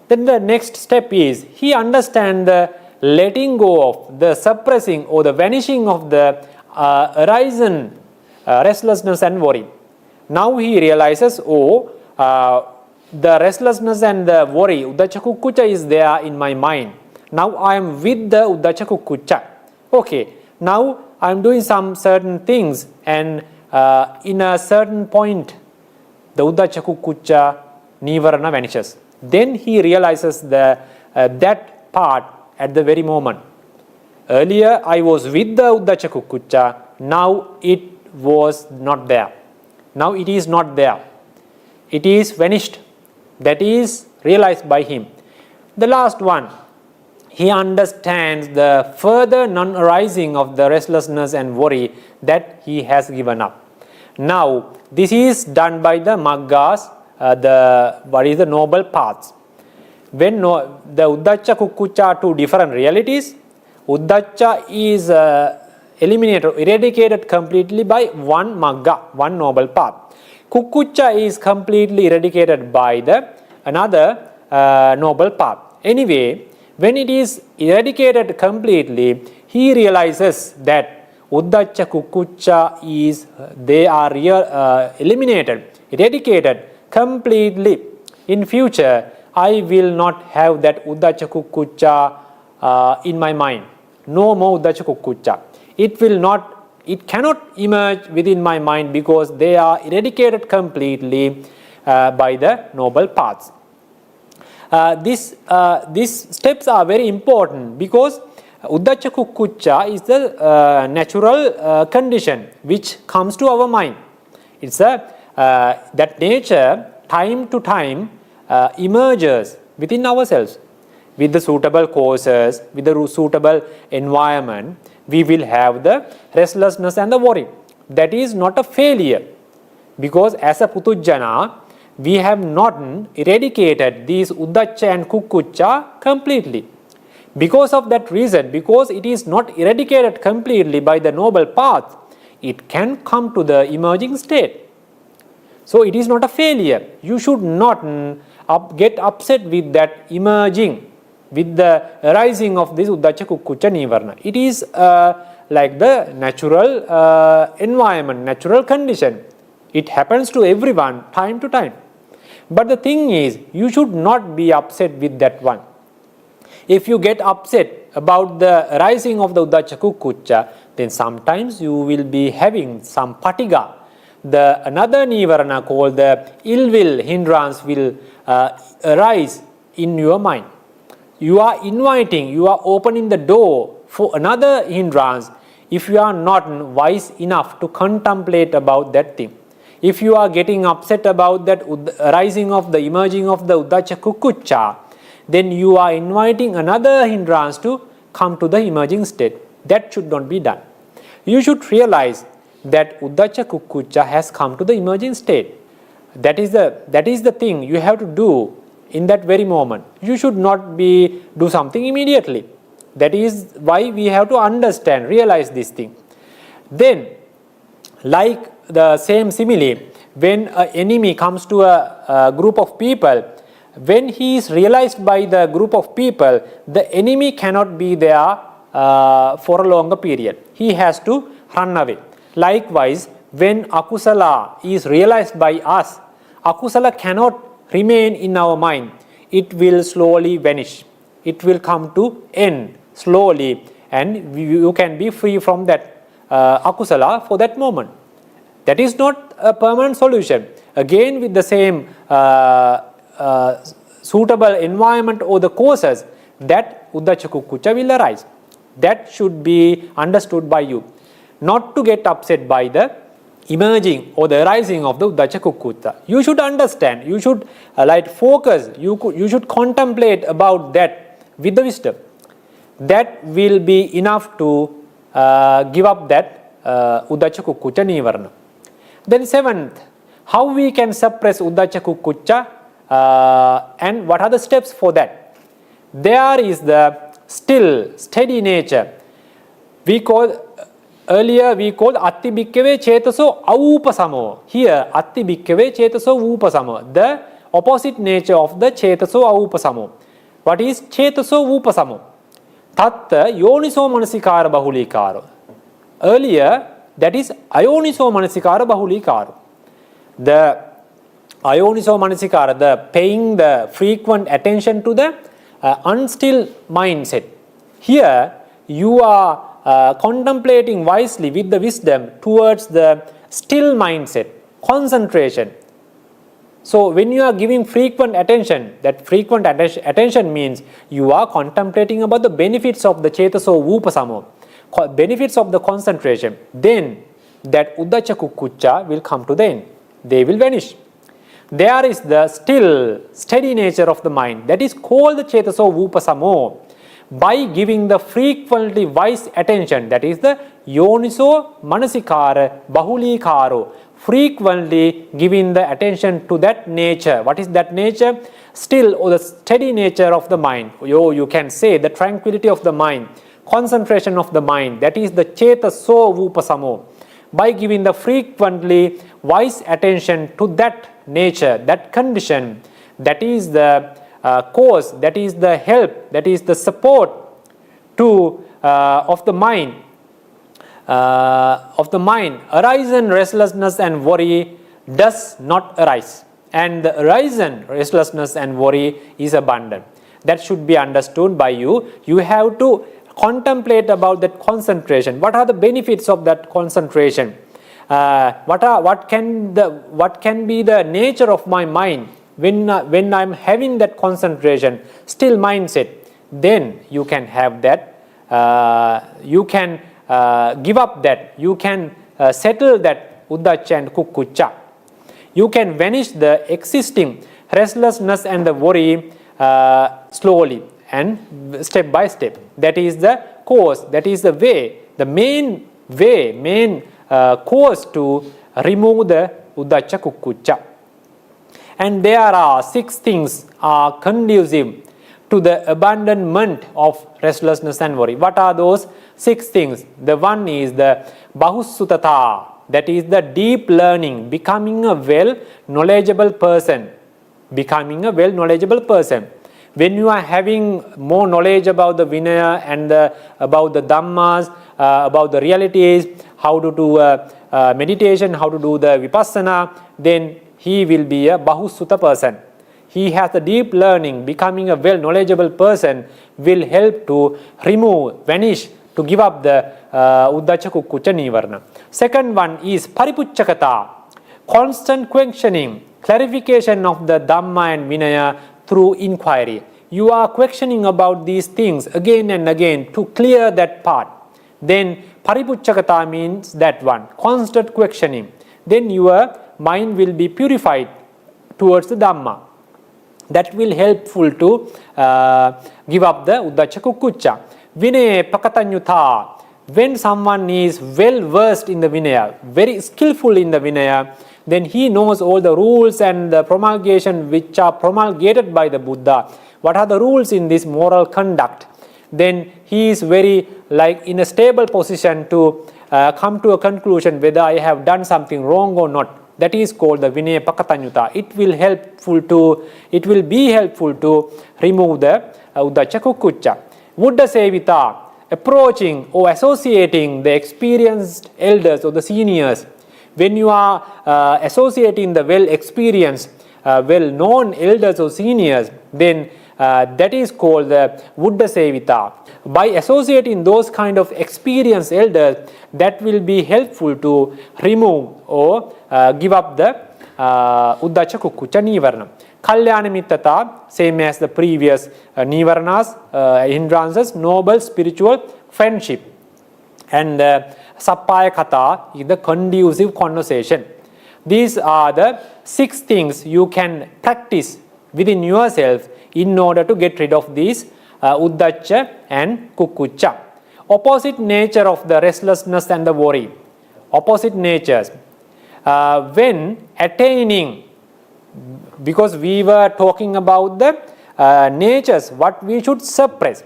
Then the next step is he understands the letting go of the suppressing or the vanishing of the arisen restlessness and worry. Now he realizes, the restlessness and the worry, Uddhacca Kukkucca is there in my mind. Now I am with the Uddhacca Kukkucca. Okay, now I am doing some certain things and in a certain point, the Uddhacca Kukkucca nīvaraṇa vanishes. Then he realizes that part at the very moment. Earlier I was with the Uddhacca Kukkucca, now it was not there. Now it is not there. It is vanished. That is realized by him. The last one, he understands the further non-arising of the restlessness and worry that he has given up. Now, this is done by the maggas, the noble paths. When the Uddhacca Kukkucca are two different realities, Uddhacca is eliminated, eradicated completely by one magga, one noble path. Kukkucca is completely eradicated by another noble path. Anyway, when it is eradicated completely, he realizes that Uddhacca Kukkucca they are eliminated, eradicated completely. In future, I will not have that Uddhacca Kukkucca in my mind. No more Uddhacca Kukkucca. It cannot emerge within my mind because they are eradicated completely by the noble paths. These steps are very important because Uddhacca Kukkucca is the natural condition which comes to our mind. It's that nature time to time emerges within ourselves. With the suitable causes, with the suitable environment, we will have the restlessness and the worry. That is not a failure, because as a Putujjana, we have not eradicated these Uddhacca and Kukkucca completely. Because of that reason, because it is not eradicated completely by the noble path, it can come to the emerging state. So it is not a failure. You should not get upset with that emerging, with the arising of this Uddhacca Kukkucca nīvaraṇa. It is like the natural environment, natural condition. It happens to everyone time to time. But the thing is, you should not be upset with that one. If you get upset about the arising of the Uddhacca Kukkucca, then sometimes you will be having some patiga. Another nīvaraṇa called the ill will, hindrance will arise in your mind. You are inviting, you are opening the door for another hindrance if you are not wise enough to contemplate about that thing. If you are getting upset about that arising of the emerging of the Uddhacca Kukkucca, then you are inviting another hindrance to come to the emerging state. That should not be done. You should realize that Uddhacca Kukkucca has come to the emerging state. That is the thing you have to do in that very moment. You should not do something immediately. That is why we have to understand, realize this thing. Then, like the same simile, when an enemy comes to a group of people, when he is realized by the group of people, the enemy cannot be there for a longer period. He has to run away. Likewise, when akusala is realized by us, akusala cannot remain in our mind. It will slowly vanish. It will come to end slowly, and you can be free from that akusala for that moment. That is not a permanent solution. Again, with the same suitable environment or the causes, that Uddhacca Kukkucca will arise. That should be understood by you. Not to get upset by the emerging or the arising of the Uddhacca Kukkucca. You should understand, you should focus, you should contemplate about that with the wisdom. That will be enough to give up that Uddhacca Kukkucca nīvaraṇa. Then seventh, how we can suppress Uddhacca Kukkucca and what are the steps for that? There is the still, steady nature. Earlier we called atti bhikkave cetaso aupasamo. Here atti bhikkave cetaso upasamo. The opposite nature of the cetaso aupasamo. What is cetaso upasamo? Tatta yoniso manasikara bahulikaro. Earlier that is ayoniso manasikara bahulikaro. The ayoniso manasikara, the paying the frequent attention to the unstill mindset. Here you are contemplating wisely with the wisdom towards the still mindset, concentration. So when you are giving frequent attention, that frequent attention means you are contemplating about the benefits of the cetaso upasamo, benefits of the concentration. Then that Uddhacca Kukkucca will come to the end. They will vanish. There is the still, steady nature of the mind. That is called the cetaso upasamo. By giving the frequently wise attention, that is the yoniso manasikara bahulikaro, frequently giving the attention to that nature. What is that nature? Still, or the steady nature of the mind. You can say the tranquility of the mind, concentration of the mind. That is the cetaso upasamo. By giving the frequently wise attention to that nature, that condition, that is the cause, that is the help, that is the support to of the mind. Arisen restlessness and worry does not arise, and the arisen restlessness and worry is abundant. That should be understood by you. You have to contemplate about that concentration. What are the benefits of that concentration? What can be the nature of my mind when I am having that concentration, still mindset? Then you can have that give up that, you can settle that Uddhacca and Kukkucca. You can vanish the existing restlessness and the worry slowly and step by step. That is the course, that is the way, the main course to remove the Uddhacca Kukkucca. And there are 6 things are conducive to the abandonment of restlessness and worry. What are those 6 things? The one is the Bahussutata, that is the deep learning, becoming a well knowledgeable person. Becoming a well knowledgeable person. When you are having more knowledge about the Vinaya and about the Dhammas, about the realities, how to do meditation, how to do the Vipassana, then he will be a Bahussuta person. He has the deep learning. Becoming a well knowledgeable person will help to remove, vanish, to give up the Uddhacca Kukkucca nīvaraṇa. Second one is Paripucchakata, constant questioning, clarification of the Dhamma and Vinaya through inquiry. You are questioning about these things again and again to clear that part. Then Paripucchakata means that one, constant questioning. Then your mind will be purified towards the Dhamma. That will helpful to give up the Uddhacca Kukkucca. Vinaya Pakatanyuta. When someone is well versed in the Vinaya, very skillful in the Vinaya, then he knows all the rules and the promulgation which are promulgated by the Buddha. What are the rules in this moral conduct? Then he is very in a stable position to come to a conclusion whether I have done something wrong or not. That is called the Vinaya Pakatanyuta. It will be helpful to remove the Uddhacca Kukkucca. Buddha Sevita, approaching or associating the experienced elders or the seniors. When you are associating the well-experienced, well-known elders or seniors, then that is called the Buddha Sevita. By associating those kind of experienced elders, that will be helpful to remove or give up the Uddhacca Kukkucca nīvaraṇa. Kalyana Mittata, same as the previous nīvaraṇas, hindrances, noble spiritual friendship. And Sappaya Kata is the conducive conversation. These are the 6 things you can practice within yourself in order to get rid of these Uddhacca and Kukkucca. Opposite nature of the restlessness and the worry. Opposite natures. When attaining, because we were talking about the natures, what we should suppress.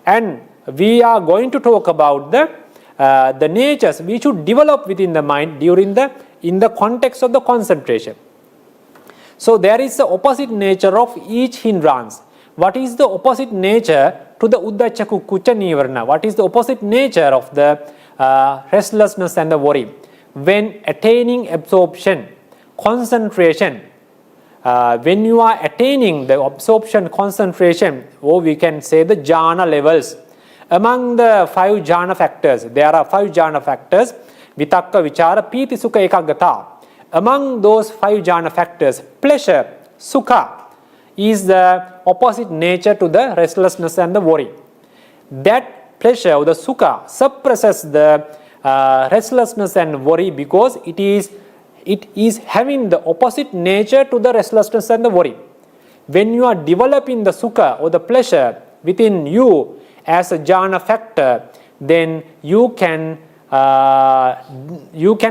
And we are going to talk about the natures we should develop within the mind in the context of the concentration. So there is the opposite nature of each hindrance. What is the opposite nature to the Uddhacca Kukkucca nīvaraṇa? What is the opposite nature of the restlessness and the worry? When attaining absorption, concentration, when you are attaining the absorption, concentration, or we can say the jhana levels. Among the 5 jhana factors, there are 5 jhana factors, vitakka, vichara, pīti, sukha, ekaggata. Among those 5 jhana factors, pleasure, sukha, is the opposite nature to the restlessness and the worry. That pleasure or the sukha suppresses the restlessness and worry because it is having the opposite nature to the restlessness and the worry. When you are developing the sukha or the pleasure within you as a jhana factor, then you can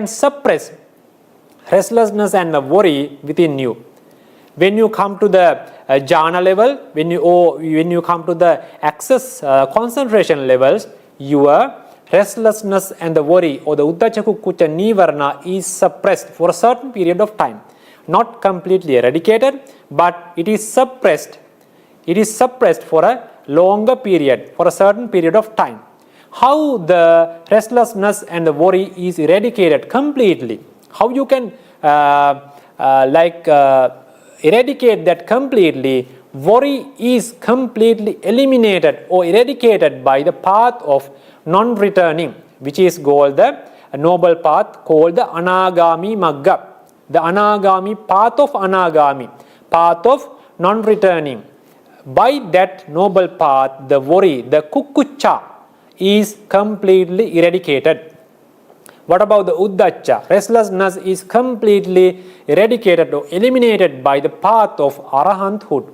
suppress restlessness and the worry within you. When you come to the jhana level, when you come to the access concentration levels, your restlessness and the worry or the Uddhacca Kukkucca nīvaraṇa is suppressed for a certain period of time. Not completely eradicated, but it is suppressed. It is suppressed for a longer period, for a certain period of time. How the restlessness and the worry is eradicated completely? How you can eradicate that completely? Worry is completely eliminated or eradicated by the path of non-returning, which is called the noble path called the Anagami Magga. The Anagami, path of Anagami, path of non-returning. By that noble path, the worry, the Kukkucca, is completely eradicated. What about the Uddhacca? Restlessness is completely eradicated or eliminated by the path of Arahanthood.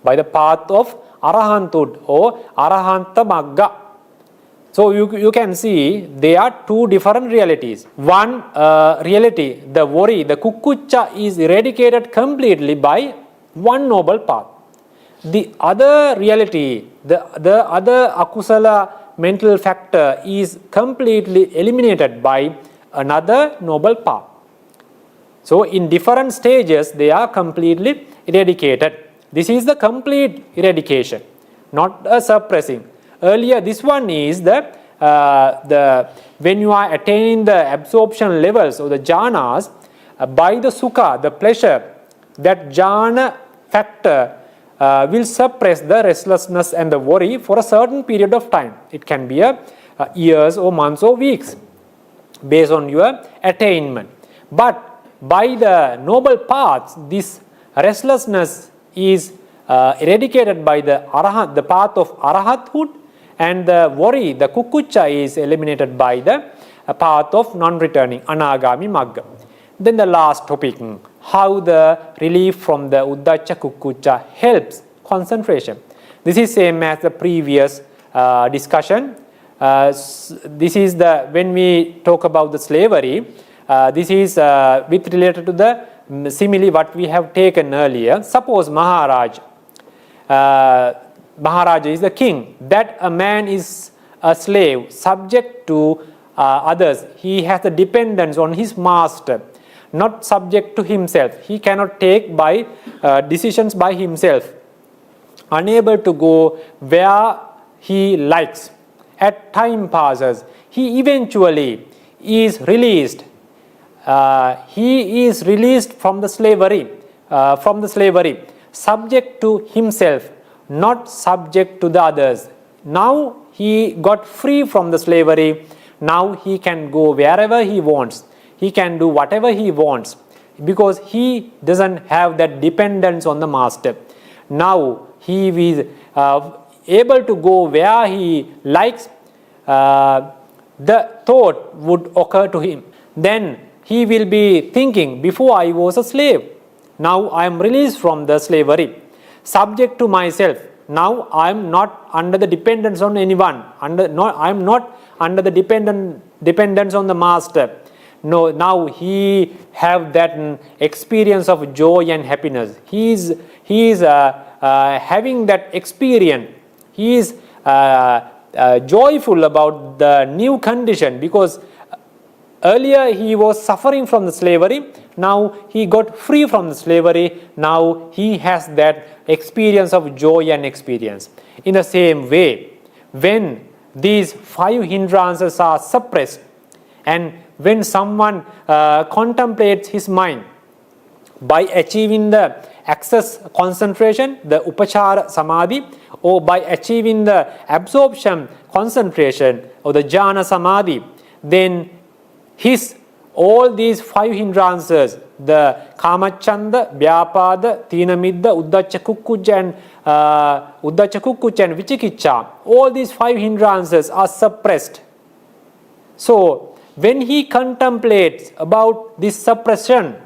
By the path of Arahanthood or Arahanta Magga. So you can see there are two different realities. One reality, the worry, the Kukkucca is eradicated completely by one noble path. The other reality, the other akusala mental factor is completely eliminated by another noble path. So in different stages they are completely eradicated. This is the complete eradication, not a suppressing. Earlier this one is the when you are attaining the absorption levels or the jhanas, by the sukha, the pleasure, that jhana factor will suppress the restlessness and the worry for a certain period of time. It can be years or months or weeks based on your attainment. But by the noble paths, this restlessness is eradicated by the path of arahathood, and the worry, the Kukkucca, is eliminated by the path of non-returning, anagami magga. Then the last topic, how the relief from the Uddhacca Kukkucca helps concentration. This is same as the previous discussion. This is when we talk about the slavery, this is with related to the simile what we have taken earlier. Suppose Maharaj is the king, that a man is a slave subject to others. He has the dependence on his master, not subject to himself. He cannot take by decisions by himself, unable to go where he likes. As time passes, he eventually is released. He is released from the slavery, subject to himself, not subject to the others. Now he got free from the slavery. Now he can go wherever he wants. He can do whatever he wants because he doesn't have that dependence on the master. Now he is able to go where he likes. The thought would occur to him. Then he will be thinking, before I was a slave. Now I am released from the slavery, subject to myself. Now I am not under the dependence on anyone. I am not under the dependence on the master. No, now he have that experience of joy and happiness. He is having that experience. He is joyful about the new condition because earlier he was suffering from the slavery. Now he got free from the slavery. Now he has that experience of joy and experience. In the same way, when these 5 hindrances are suppressed, and when someone contemplates his mind by achieving the access concentration, the upachara samadhi, or by achieving the absorption concentration or the jhana samadhi, then all these 5 hindrances, the kamacchanda, vyapada, tinamidda, uddhacca kukkucca and vicikicca, all these 5 hindrances are suppressed. So when he contemplates about this suppression,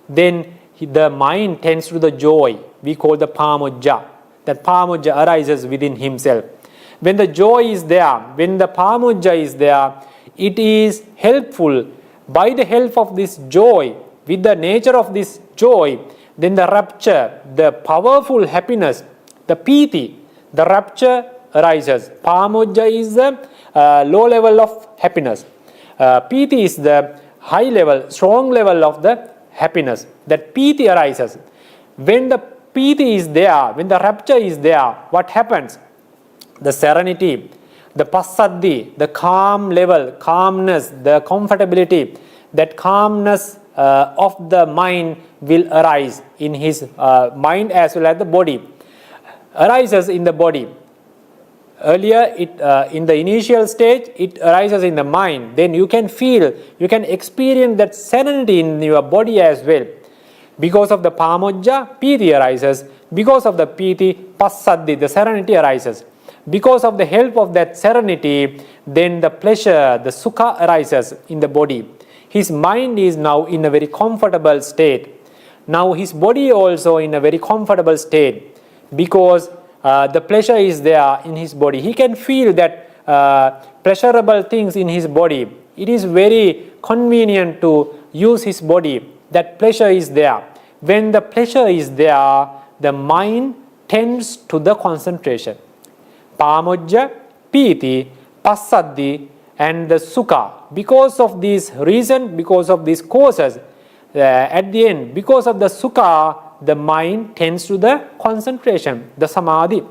then the mind tends to the joy. We call the pamojja. That pamojja arises within himself. When the joy is there, when the pamojja is there, it is helpful. By the help of this joy, with the nature of this joy, then the rapture, the powerful happiness, the piti, the rapture arises. Pamojja is the low level of happiness. Piti is the high level, strong level of the happiness. That piti arises. When the piti is there, when the rapture is there, what happens? The serenity, the passaddhi, the calm level, calmness, the comfortability, that calmness of the mind will arise in his mind as well as the body. Arises in the body. Earlier, in the initial stage, it arises in the mind. Then you can feel, you can experience that serenity in your body as well. Because of the pamojja, piti arises. Because of the piti, passaddhi, the serenity arises. Because of the help of that serenity, then the pleasure, the sukha arises in the body. His mind is now in a very comfortable state. Now his body also in a very comfortable state, because the pleasure is there in his body. He can feel that pleasurable things in his body. It is very convenient to use his body. That pleasure is there. When the pleasure is there, the mind tends to the concentration. Pamojja, piti, passaddi, and the sukha. Because of this reason, because of these causes, at the end, because of the sukha, the mind tends to the concentration, the samadhi.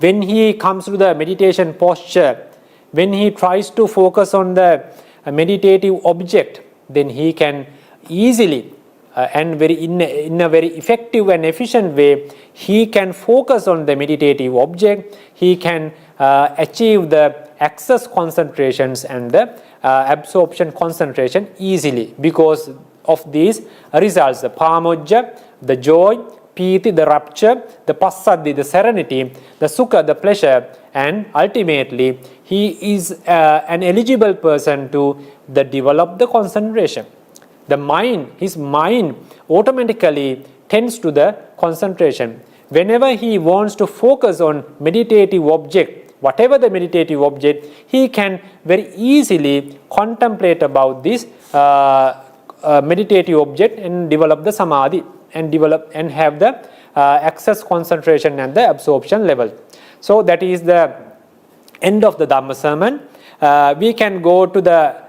When he comes to the meditation posture, when he tries to focus on the meditative object, then he can easily and in a very effective and efficient way, he can focus on the meditative object. He can achieve the access concentrations and the absorption concentration easily because of these results. The pamojja, the joy, piti, the rapture, the passaddi, the serenity, the sukha, the pleasure, and ultimately he is an eligible person to develop the concentration. The mind, his mind automatically tends to the concentration. Whenever he wants to focus on meditative object, whatever the meditative object, he can very easily contemplate about this meditative object and develop the samadhi and have the access concentration and the absorption level. So that is the end of the Dhamma sermon. We can go to the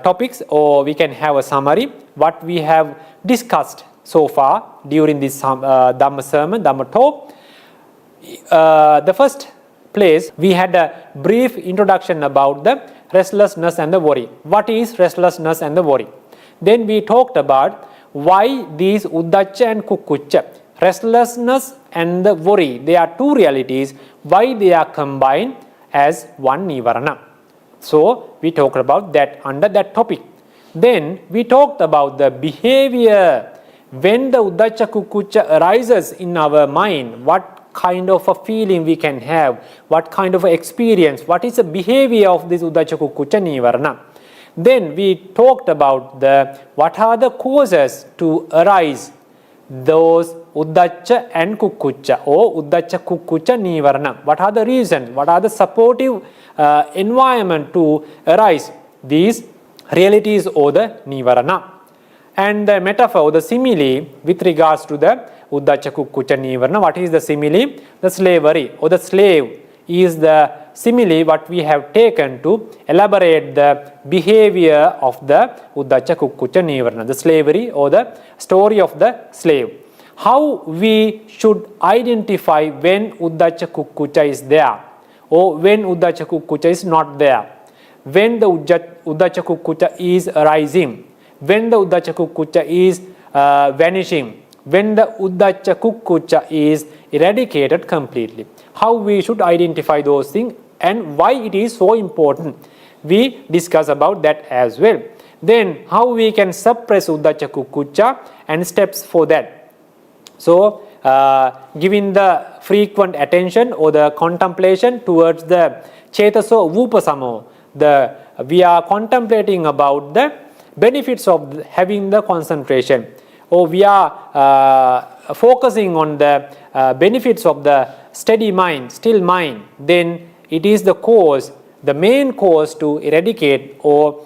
topics, or we can have a summary what we have discussed so far during this Dhamma sermon, Dhamma talk. The first place we had a brief introduction about the restlessness and the worry. What is restlessness and the worry? Then we talked about why these Uddhacca and Kukkucca, restlessness and the worry, they are two realities, why they are combined as one nīvaraṇa. So we talked about that under that topic. Then we talked about the behavior when the Uddhacca Kukkucca arises in our mind, what kind of a feeling we can have, what kind of experience, what is the behavior of this Uddhacca Kukkucca nīvaraṇa. Then we talked about what are the causes to arise those Uddhacca and Kukkucca or Uddhacca Kukkucca nīvaraṇa. What are the reasons? What are the supportive environment to arise these realities or the nīvaraṇa? And the metaphor or the simile with regards to the Uddhacca Kukkucca nīvaraṇa. What is the simile? The slavery or the slave is the simile what we have taken to elaborate the behavior of the Uddhacca Kukkucca nīvaraṇa, the slavery or the story of the slave. How we should identify when Uddhacca Kukkucca is there or when Uddhacca Kukkucca is not there, when the Uddhacca Kukkucca is arising, when the Uddhacca Kukkucca is vanishing, when the Uddhacca Kukkucca is eradicated completely. How we should identify those things and why it is so important. We discuss about that as well. Then how we can suppress Uddhacca Kukkucca and steps for that. So giving the frequent attention or the contemplation towards the Chetaso Vupasamo, we are contemplating about the benefits of having the concentration, or we are focusing on the benefits of the steady mind, still mind, then it is the cause, the main cause to eradicate or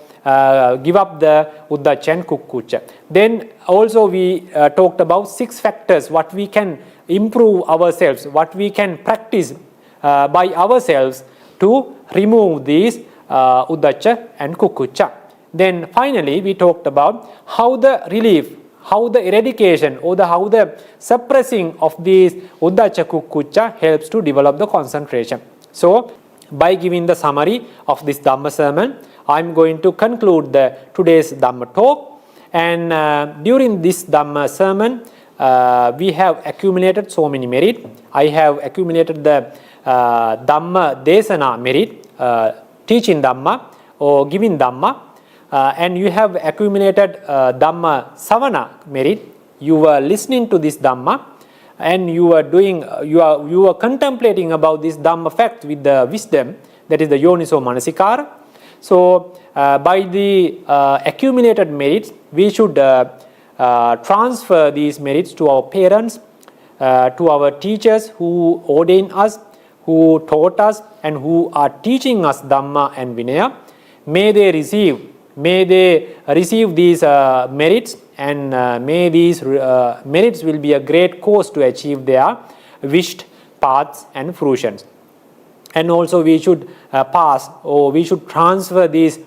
give up the Uddhacca and Kukkucca. Then also we talked about 6 factors what we can improve ourselves, what we can practice by ourselves to remove these Uddhacca and Kukkucca. Then finally we talked about how the relief, how the eradication or how the suppressing of these Uddhacca Kukkucca helps to develop the concentration. So by giving the summary of this Dhamma sermon, I am going to conclude today's Dhamma talk. And during this Dhamma sermon, we have accumulated so many merit. I have accumulated the Dhamma Desana merit, teaching Dhamma or giving Dhamma. And you have accumulated Dhamma Savana merit. You were listening to this Dhamma. and you are contemplating about this Dhamma fact with the wisdom, that is the yoniso manasikara. So by the accumulated merits, we should transfer these merits to our parents, to our teachers who ordained us, who taught us, and who are teaching us Dhamma and Vinaya. May they receive these merits, and may these merits will be a great cause to achieve their wished paths and fruitions. And also we should we should transfer these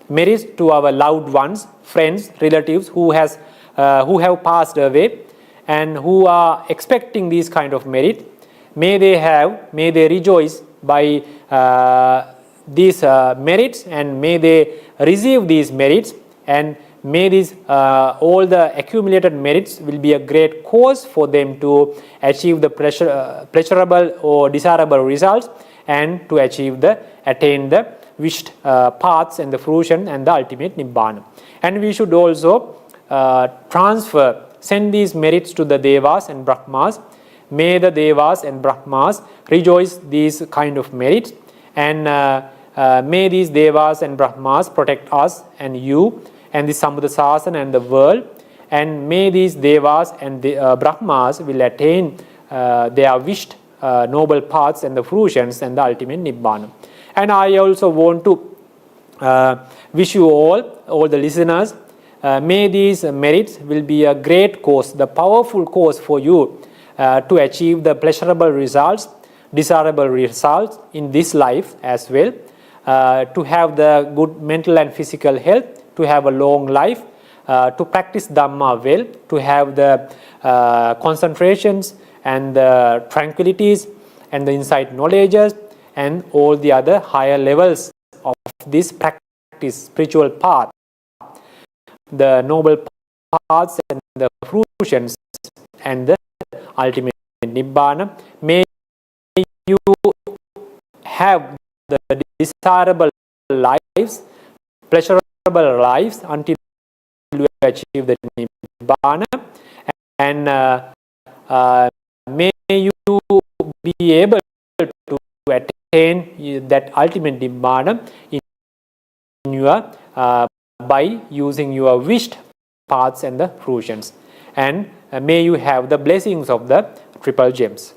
merits to our loved ones, friends, relatives who have passed away and who are expecting these kind of merit. May they rejoice by these merits, and may they receive these merits, and may these all the accumulated merits will be a great cause for them to achieve the pleasurable or desirable results, and to attain the wished paths and the fruition and the ultimate nibbana. And we should also send these merits to the devas and brahmas. May the devas and brahmas rejoice these kind of merits, and may these devas and brahmas protect us and you and the Sambuddha and the world, and may these devas and the brahmas will attain their wished noble paths and the fruitions and the ultimate nibbana. And I also want to wish you all the listeners, may these merits will be a great cause, the powerful cause for you to achieve the pleasurable results, desirable results in this life as well, to have the good mental and physical health, to have a long life, to practice Dhamma well, to have the concentrations and the tranquilities and the insight knowledges and all the other higher levels of this practice, spiritual path, the noble paths and the fruitions and the ultimate nibbana. May you have the desirable lives, pleasurable lives until you achieve the nibbana, and may you be able to attain that ultimate nibbana in your by using your wished paths and the fruitions. And may you have the blessings of the triple gems.